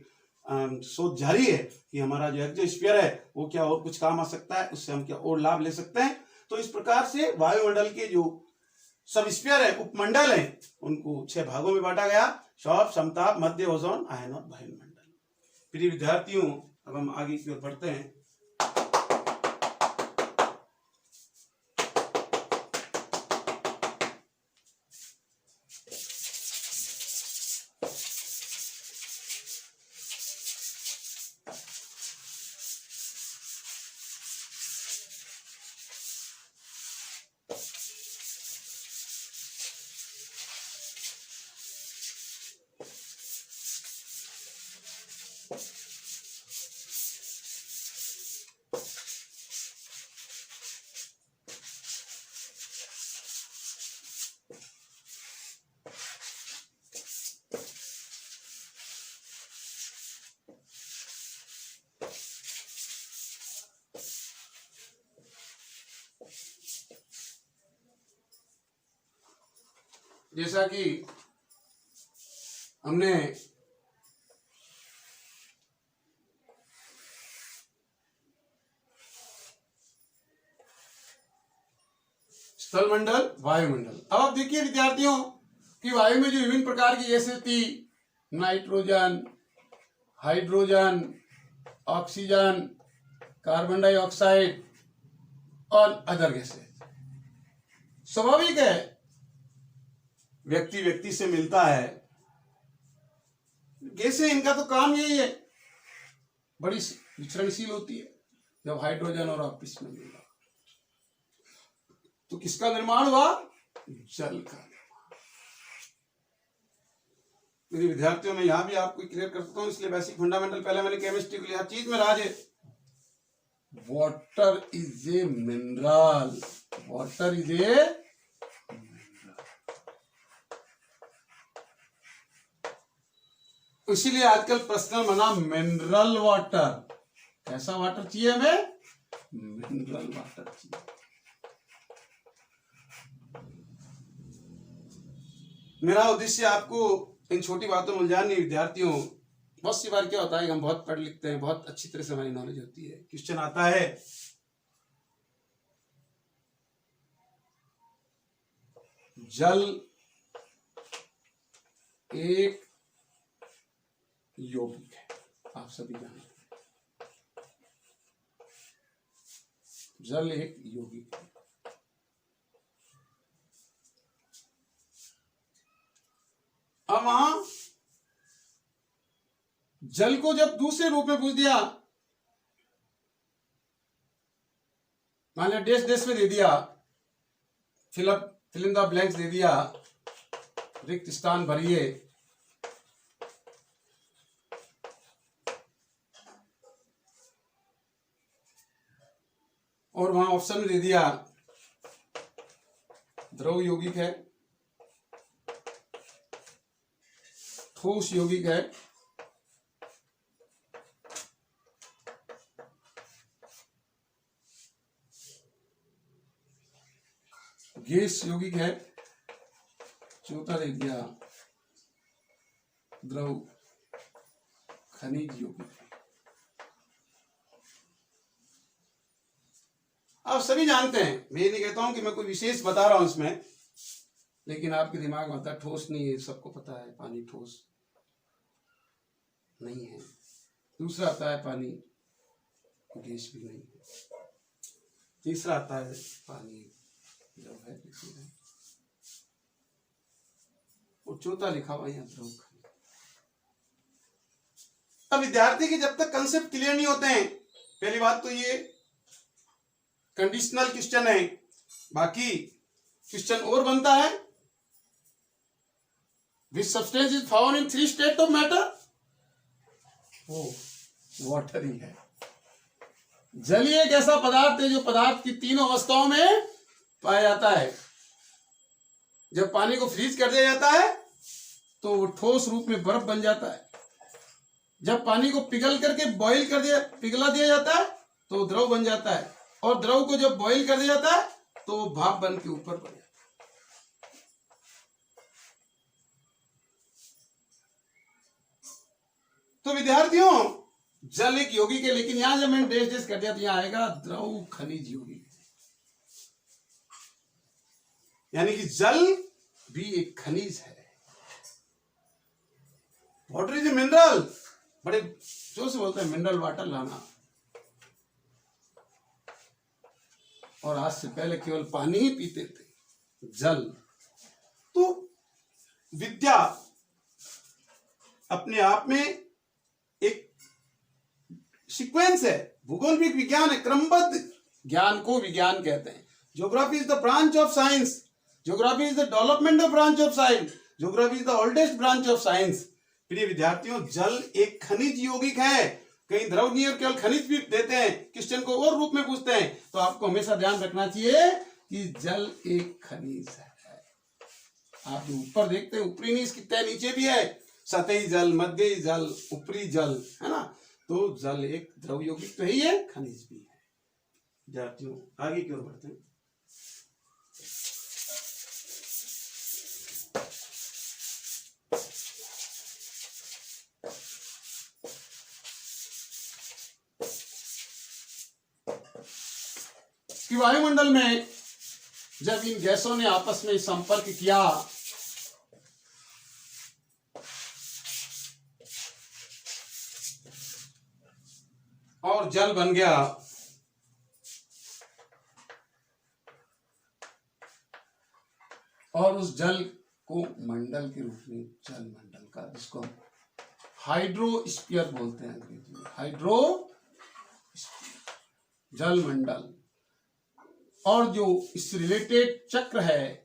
शोध जारी है कि हमारा जो एक्सोस्फीयर है वो क्या और कुछ काम आ सकता है, उससे हम क्या और लाभ ले सकते हैं। तो इस प्रकार से वायुमंडल के जो सबस्फीयर है, उपमंडल है, उनको 6 भागों में बांटा गया: सौर, समताप, मध्य, ओजोन, आयन और बहिर्मंडल। प्रिय विद्यार्थियों, अब हम आगे की ओर बढ़ते हैं। जैसा कि हमने स्थल मंडल, वायुमंडल। अब आप देखिए विद्यार्थियों कि वायु में जो विभिन्न प्रकार की गैसें थी, nitrogen, hydrogen, oxygen, carbon dioxide और अदर गैसें, स्वाभाविक है व्यक्ति व्यक्ति से मिलता है, गैसें इनका तो काम यही है, बड़ी विचरणशील होती है। जब हाइड्रोजन और ऑक्सीजन मिला तो किसका निर्माण हुआ? जल का निर्माण। मेरे विद्यार्थियों में यहां भी आपको क्लियर कर सकता हूं, इसलिए बेसिक फंडामेंटल पहले मैंने केमिस्ट्री के लिए हर चीज में राज है। Water is a mineral, water is a, इसीलिए आजकल प्रश्न बना मिनरल वाटर। कैसा वाटर चाहिए हमें? मिनरल वाटर चाहिए। मेरा उद्देश्य आपको इन छोटी बातों में उलझाने विद्यार्थियों। बहुत सी बार क्या होता है कि हम बहुत पढ़ लिखते हैं, बहुत अच्छी तरह से हमारी नॉलेज होती है, क्वेश्चन आता है जल एक यौगिक है, आप सभी जानते हैं जल एक यौगिक है। अब वहां जल को जब दूसरे रूप में पूछ दिया, मान लिया डेस डेस में दे दिया, फिल इन द ब्लैंक्स दे दिया, रिक्त स्थान भरिए, और वहां ऑप्शन में दे दिया द्रव यौगिक है, ठोस यौगिक है, गैस यौगिक है, चौथा दे दिया द्रव खनिज यौगिक है। आप सभी जानते हैं, मैं ये नहीं कहता हूं कि मैं कोई विशेष बता रहा हूं इसमें, लेकिन आपके दिमाग में आता है ठोस नहीं है, सबको पता है पानी ठोस नहीं है। दूसरा आता है पानी गैस भी नहीं है। तीसरा आता है पानी द्रव है, और चौथा लिखा हुआ यहाँ द्रव खनिज। अब विद्यार्थी के जब तक कंसेप्ट क्लियर नहीं होते हैं, पहली बात तो ये कंडीशनल क्वेश्चन है, बाकी क्वेश्चन और बनता है which substance is found in 3 state of matter, वो वाटर ही है। जल एक ऐसा पदार्थ है जो पदार्थ की तीनों अवस्थाओं में पाया जाता है। जब पानी को फ्रीज कर दिया जाता है तो वो ठोस रूप में बर्फ बन जाता है। जब पानी को पिघल करके बॉईल कर दिया, पिघला दिया जाता है तो द्रव बन जाता है, और द्रव को जब बॉईल कर दिया जाता है तो भाप बन के ऊपर बन जाता है। तो विद्यार्थियों जल एक यौगिक है, लेकिन यहां जब मैंने डेस डेस कर दिया तो यहां आएगा द्रव खनिज यौगिक, यानी कि जल भी एक खनिज है। वाटर इज ए मिनरल, बड़े जोर से बोलते हैं मिनरल वाटर लाना। और आज से पहले केवल पानी ही पीते थे, जल। तो विद्या अपने आप में एक सीक्वेंस है, भूगोल भी एक विज्ञान है, क्रमबद्ध ज्ञान को विज्ञान कहते हैं। Geography is the branch of science, geography is the development branch of science, geography is the oldest branch of science. प्रिय विद्यार्थियों, जल एक खनिज यौगिक है, कहीं द्रव नहीं और केवल खनिज भी देते हैं, क्वेश्चन को और रूप में पूछते हैं, तो आपको हमेशा ध्यान रखना चाहिए कि जल एक खनिज है। आप जो ऊपर देखते हैं, ऊपरी नहीं, इसकी तह नीचे भी है, सतही जल, मध्यही जल, ऊपरी जल, है ना। तो जल एक द्रव यौगिक तो ही है, खनिज भी है। विद्यार्थियों आगे की ओर बढ़ते हैं। कि वायुमंडल में जब इन गैसों ने आपस में संपर्क किया और जल बन गया, और उस जल को मंडल के रूप में, जल मंडल का, जिसको हम हाइड्रोस्फीयर बोलते हैं अंग्रेजी में, हाइड्रो जल मंडल, और जो इस रिलेटेड चक्र है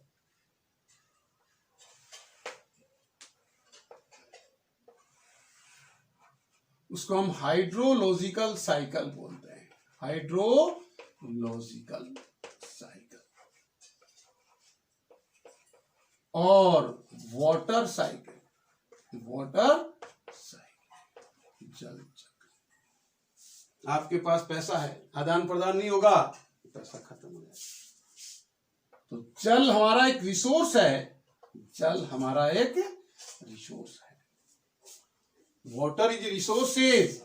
उसको हम हाइड्रोलॉजिकल साइकिल बोलते हैं, हाइड्रोलॉजिकल साइकिल, और वाटर साइकिल, वाटर साइकिल, जल चक्र। आपके पास पैसा है, आदान प्रदान नहीं होगा, पैसा खत्म हो जाएगा। तो जल हमारा एक रिसोर्स है, जल हमारा एक रिसोर्स है। Water is resources.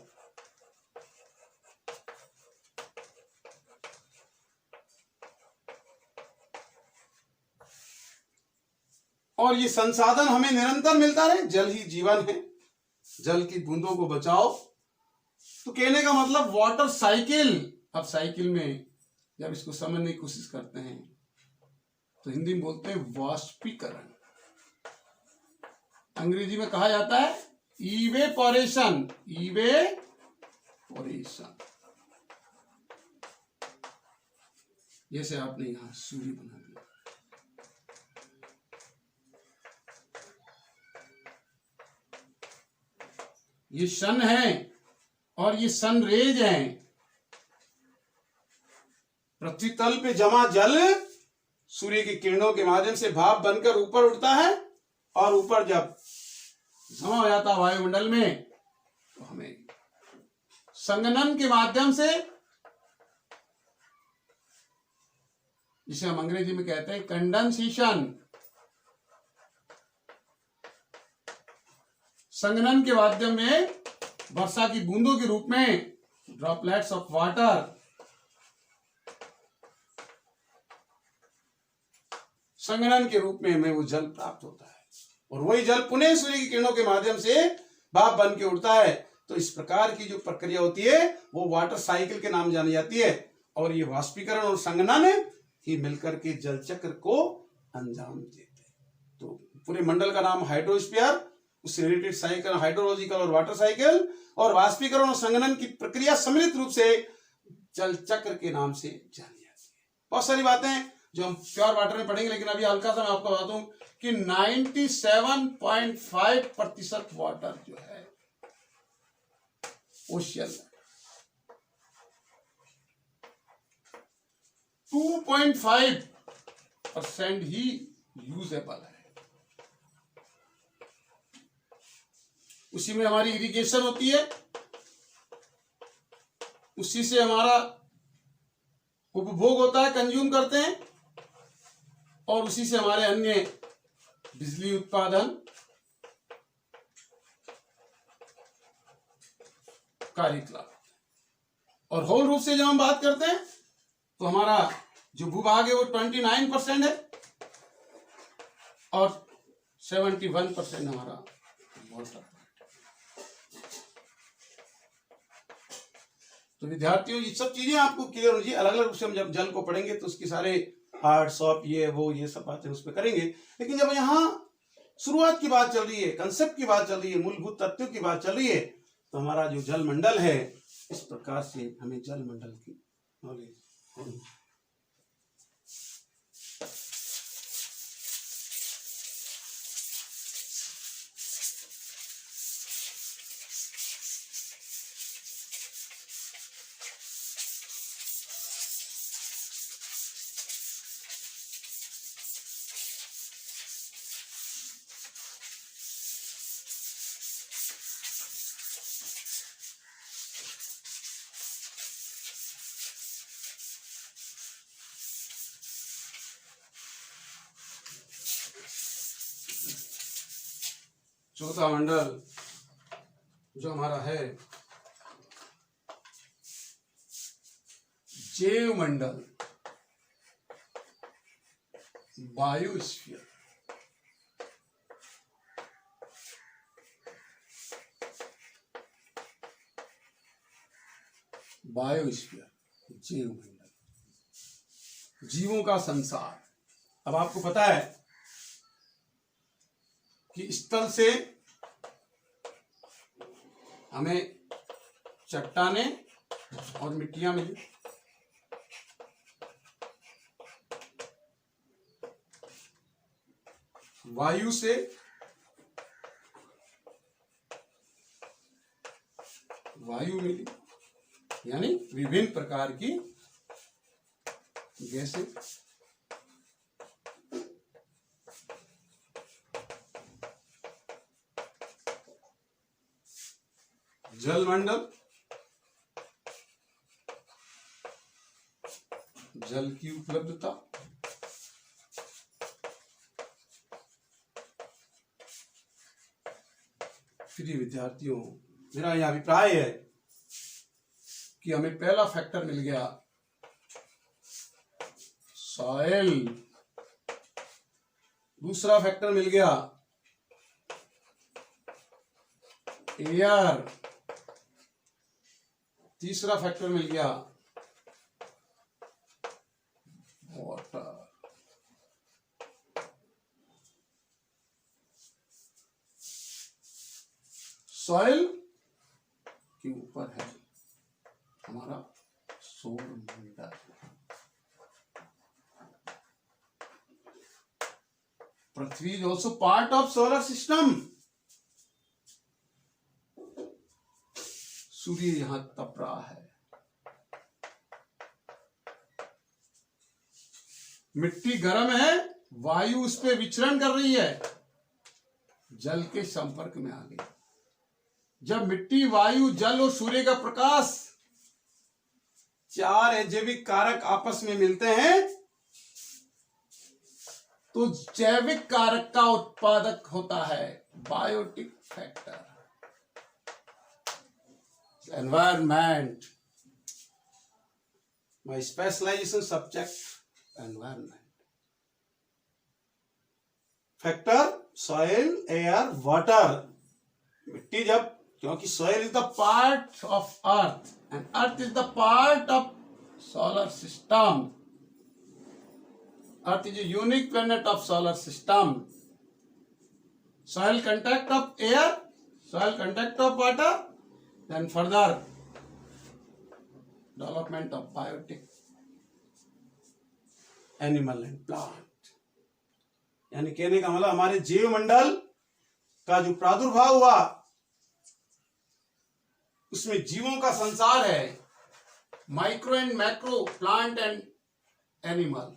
और ये संसाधन हमें निरंतर मिलता रहे, जल ही जीवन है, जल की बूंदों को बचाओ। तो कहने का मतलब वाटर साइकिल। अब साइकिल में जब इसको समझने की कोशिश करते हैं तो हिंदी में बोलते हैं वाष्पीकरण, अंग्रेजी में कहा जाता है इवेपोरेशन। इवेपोरेशन, जैसे आपने यहां सूर्य बना दिया, ये सन है और ये सन रेज हैं। पृथ्वी तल पे जमा जल सूर्य की किरणों के माध्यम से भाप बनकर ऊपर उठता है, और ऊपर जब जमा हो जाता है वायुमंडल में तो हमें संघनन के माध्यम से, जिसे हम अंग्रेजी में कहते हैं कंडेंसेशन, संघनन के माध्यम में वर्षा की बूंदों के रूप में ड्रॉपलेट्स ऑफ वाटर संघनन के रूप में हमें वो जल प्राप्त होता है, और वही जल पुनः सूर्य की किरणों के माध्यम से भाप बन के उड़ता है। तो इस प्रकार की जो प्रक्रिया होती है वो वाटर साइकिल के नाम जानी जाती है, और ये वाष्पीकरण और संघनन ही मिलकर के जल चक्र को अंजाम देते हैं। तो पूरे मंडल का नाम हाइड्रोस्फीयर, उससे रिलेटेड साइकिल हाइड्रोलॉजिकल और वाटर साइकिल, और वाष्पीकरण और संघनन की प्रक्रिया सम्मिलित रूप से जल चक्र के नाम से जानी जाती है। बहुत सारी बातें जो हम प्योर वाटर में पढ़ेंगे, लेकिन अभी हल्का सा मैं आपको बता दूं कि 97.5% वाटर जो है ओशियन, 2.5% ही यूजेबल है। उसी में हमारी इरिगेशन होती है, उसी से हमारा उपभोग होता है, कंज्यूम करते हैं, और उसी से हमारे अन्य बिजली उत्पादन, कार्यकलाप। और होल रूप से जब हम बात करते हैं तो हमारा जो भूभाग है वो 29% है, और 71% हमारा वाटर। तो विद्यार्थियों ये सब चीजें आपको क्लियर होनी चाहिए। अलग अलग रूप से हम जब जल को पढ़ेंगे तो उसके सारे हार्ड सॉफ्ट ये वो ये सब बातें उस पर करेंगे, लेकिन जब यहाँ शुरुआत की बात चल रही है, कंसेप्ट की बात चल रही है, मूलभूत तत्वों की बात चल रही है, तो हमारा जो जल मंडल है, इस प्रकार से हमें जल मंडल की नॉलेज होनी। चौथा मंडल जो हमारा है जैव मंडल, बायोस्फीयर। बायोस्फीयर, जैव मंडल, जीवों का संसार। अब आपको पता है कि स्थल से हमें चट्टानें और मिट्टियां मिली, वायु से वायु मिली, यानी विभिन्न प्रकार की गैसें, जल मंडल, जल की उपलब्धता, प्रिय विद्यार्थियों, मेरा यह अभिप्राय है कि हमें पहला फैक्टर मिल गया सॉइल, दूसरा फैक्टर मिल गया एयर, तीसरा फैक्टर मिल गया वाटर। सॉइल के ऊपर है हमारा सौरमंडल। पृथ्वी is also part of solar system. सूर्य यहां तप रहा है, मिट्टी गर्म है, वायु उस पर विचरण कर रही है, जल के संपर्क में आ गई। जब मिट्टी, वायु, जल और सूर्य का प्रकाश, चार जैविक कारक आपस में मिलते हैं तो जैविक कारक का उत्पादक होता है biotic factor. Environment, my specialization subject environment. Factor soil, air, water. मिट्टी जब, क्योंकि soil is the part of earth and earth is the part of solar system. Earth is a unique planet of solar system. Soil contact of air, soil contact of water, then further development of biotic animal and plant. यानी कहने का मतलब हमारे जीव मंडल का जो प्रादुर्भाव हुआ उसमें जीवों का संसार है, micro and macro, plant and animal.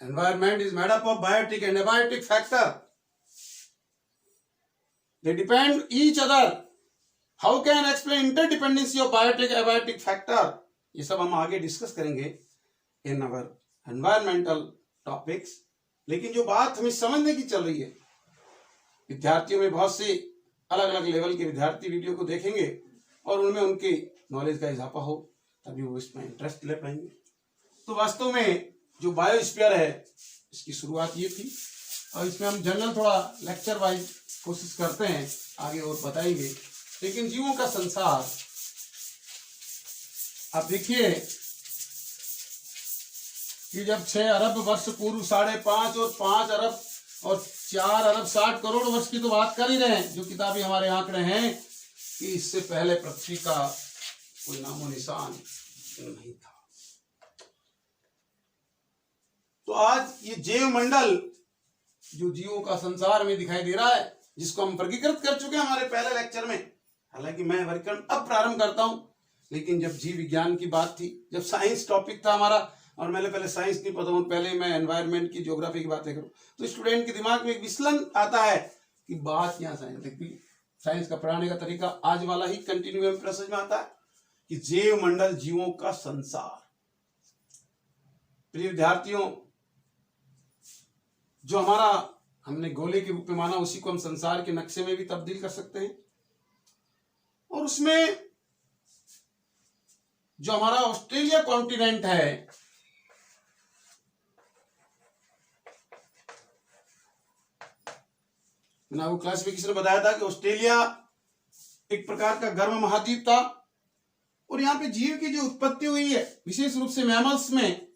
Environment is made up of biotic and abiotic factor. They depend each other. How can I explain interdependency of biotic abiotic factor? ये सब हम आगे डिस्कस करेंगे in our environmental topics. लेकिन जो बात हमें समझने की चल रही है, विद्यार्थियों में बहुत से अलग अलग लेवल के विद्यार्थी वीडियो को देखेंगे और उनमें उनकी नॉलेज का इजाफा हो, तभी वो इसमें इंटरेस्ट ले पाएंगे। तो वास्तव में जो बायोस्फीयर है इसकी शुरुआत ये थी, और इसमें हम जनरल थोड़ा लेक्चर वाइज कोशिश करते हैं, आगे और बताएंगे। लेकिन जीवों का संसार, आप देखिए कि जब 6 अरब वर्ष पूर्व 5.5 और 5 अरब और 4 अरब 60 करोड़ वर्ष की तो बात कर ही रहे हैं, जो किताबी हमारे आंकड़े हैं, कि इससे पहले पृथ्वी का कोई नामो निशान नहीं था। तो आज ये जैव मंडल जो जीवों का संसार में दिखाई दे रहा है, जिसको हम वर्गीकृत कर चुके हैं हमारे पहले लेक्चर में, हालांकि मैं वर्गीकरण अब प्रारंभ करता हूं, लेकिन जब जीव विज्ञान की बात थी, जब साइंस टॉपिक था हमारा, और मैंने पहले साइंस नहीं पता हूं, पहले मैं एनवायरनमेंट की, ज्योग्राफी की बातें करूं, तो स्टूडेंट के दिमाग में एक विचलन आता है कि बात यहाँ साइंस का पढ़ाने का तरीका आज वाला ही कंटिन्यू प्रोसेस में आता है कि जैव मंडल जीवों का संसार। प्रिय विद्यार्थियों, जो हमारा हमने गोले के रूप में माना, उसी को हम संसार के नक्शे में भी तब्दील कर सकते हैं। और उसमें जो हमारा ऑस्ट्रेलिया कॉन्टिनेंट है, मैंने आपको क्लासिफिकेशन बताया था कि ऑस्ट्रेलिया एक प्रकार का गर्म महाद्वीप था, और यहां पे जीव की जो उत्पत्ति हुई है विशेष रूप से मैमल्स में,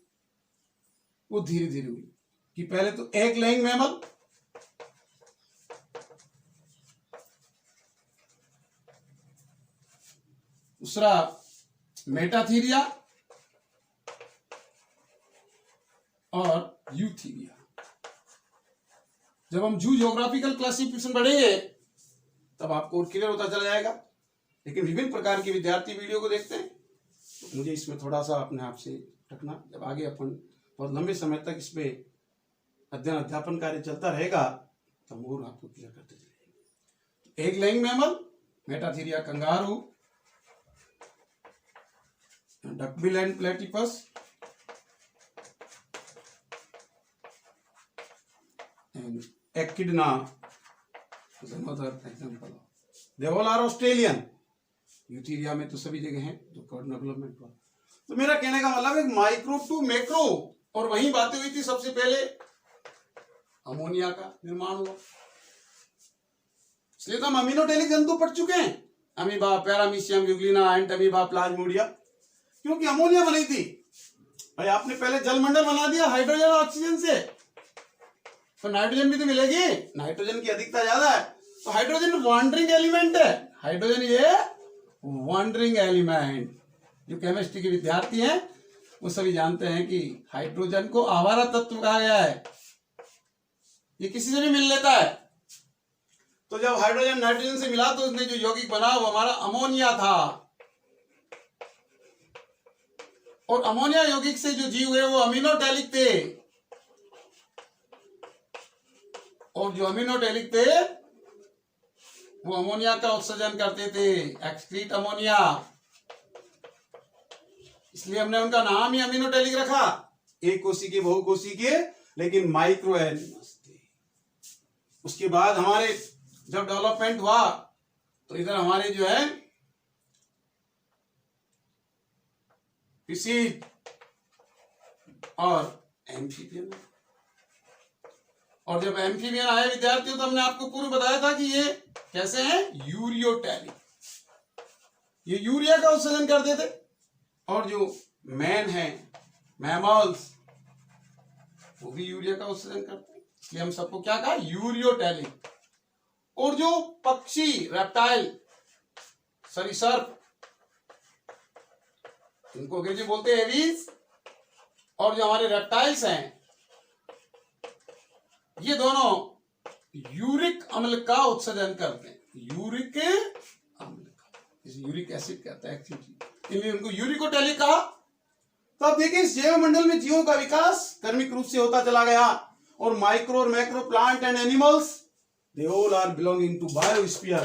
वो धीरे धीरे हुई। कि पहले तो एग लेइंग मैमल, दूसरा मेटाथीरिया और यूथीरिया। जब हम जू ज्योग्राफिकल क्लासिफिकेशन बढ़ेंगे तब आपको और क्लियर होता चला जाएगा। लेकिन विभिन्न प्रकार के विद्यार्थी वीडियो को देखते हैं, तो मुझे इसमें थोड़ा सा अपने आप से रखना, जब आगे अपन बहुत लंबे समय तक इसमें अध्ययन अध्यापन कार्य चलता रहेगा तब और आपको क्लियर करते चलेंगे। Egg laying mammal, Metatheria kangaroo, duckbill and platypus, and echidna is another example. They all are Australian. Eutheria में तो सभी जगह हैं जो कॉर्ड डेवलपमेंट हुआ। तो मेरा कहने का मतलब है माइक्रो टू मैक्रो, और वही बातें हुई थी सबसे पहले अमोनिया का निर्माण हुआ। इसलिए तो हम अमीनोटेलिक जंतु पढ़ चुके हैं, अमीबा, पैरामीशियम, यूग्लिना, एंटमीबा, प्लाज्मोडिया, क्योंकि अमोनिया बनी थी। भाई आपने पहले जलमंडल बना दिया हाइड्रोजन और ऑक्सीजन से, तो नाइट्रोजन भी तो मिलेगी, नाइट्रोजन की अधिकता ज्यादा है, तो हाइड्रोजन वॉन्डरिंग एलिमेंट है। हाइड्रोजन ये वॉन्डरिंग एलिमेंट, जो केमिस्ट्री के विद्यार्थी हैं वो सभी जानते हैं कि हाइड्रोजन को आवारा तत्व कहा गया है, ये किसी से भी मिल लेता है। तो जब हाइड्रोजन नाइट्रोजन से मिला तो उसने जो यौगिक बना वो हमारा अमोनिया था, और अमोनिया यौगिक से जो जीव हुए वो अमीनोटेलिक थे, और जो अमीनोटेलिक थे वो अमोनिया का उत्सर्जन करते थे, एक्सक्रीट अमोनिया, इसलिए हमने उनका नाम ही अमीनोटेलिक रखा। एक कोशी के, बहुकोशी के, लेकिन माइक्रो एनिमल्स थे। उसके बाद हमारे जब डेवलपमेंट हुआ तो इधर हमारे जो है फिशिज और एम्फीबियन, और जब एम्फीबियन आए विद्यार्थियों तो हमने आपको पूर्व बताया था कि ये कैसे हैं, यूरियोटेलिक, ये यूरिया का उत्सर्जन करते थे। और जो मैन है, मैमल्स, वो भी यूरिया का उत्सर्जन करते हैं, इसलिए हम सबको क्या कहा, यूरियोटेलिक। और जो पक्षी, रेप्टाइल, सरीसृप, इनको अंग्रेजी बोलते हैं एवीज, और जो हमारे रेप्टाइल्स हैं ये दोनों यूरिक अम्ल का उत्सर्जन करते हैं, यूरिक अम्ल का, इसे यूरिक एसिड कहता है एक्चुअली, इसलिए उनको यूरिकोटेलिक कहा। तो अब देखिए इस जैव मंडल में जीवों का विकास क्रमिक रूप से होता चला गया, और माइक्रो और macro plant and animals they all are belonging to biosphere.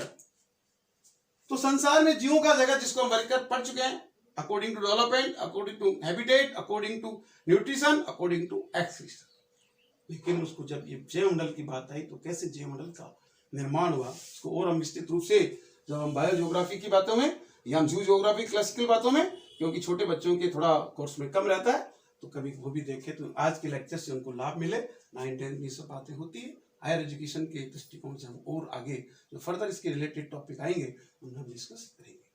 तो संसार में जीवों का जगत जिसको हम वर्गीकृत पढ़ चुके हैं, according to development, according to habitat, according to nutrition, according to excretion. लेकिन उसको जब ये जैव मंडल की बात आई तो कैसे जैव मंडल का निर्माण हुआ, उसको और हम विस्तृत रूप से जब हम बायोजियोग्राफी की बातों में या हम जू जियोग्राफी क्लासिकल बातों में, क्योंकि छोटे बच्चों के थोड़ा कोर्स में कम रहता है, तो कभी वो भी देखें तो आज के लेक्चर से उनको लाभ मिले। 9-10 में सब बातें होती है, हायर एजुकेशन के दृष्टिकोण से हम और आगे जो फर्दर इसके रिलेटेड टॉपिक आएंगे उन्हें हम डिस्कस करेंगे।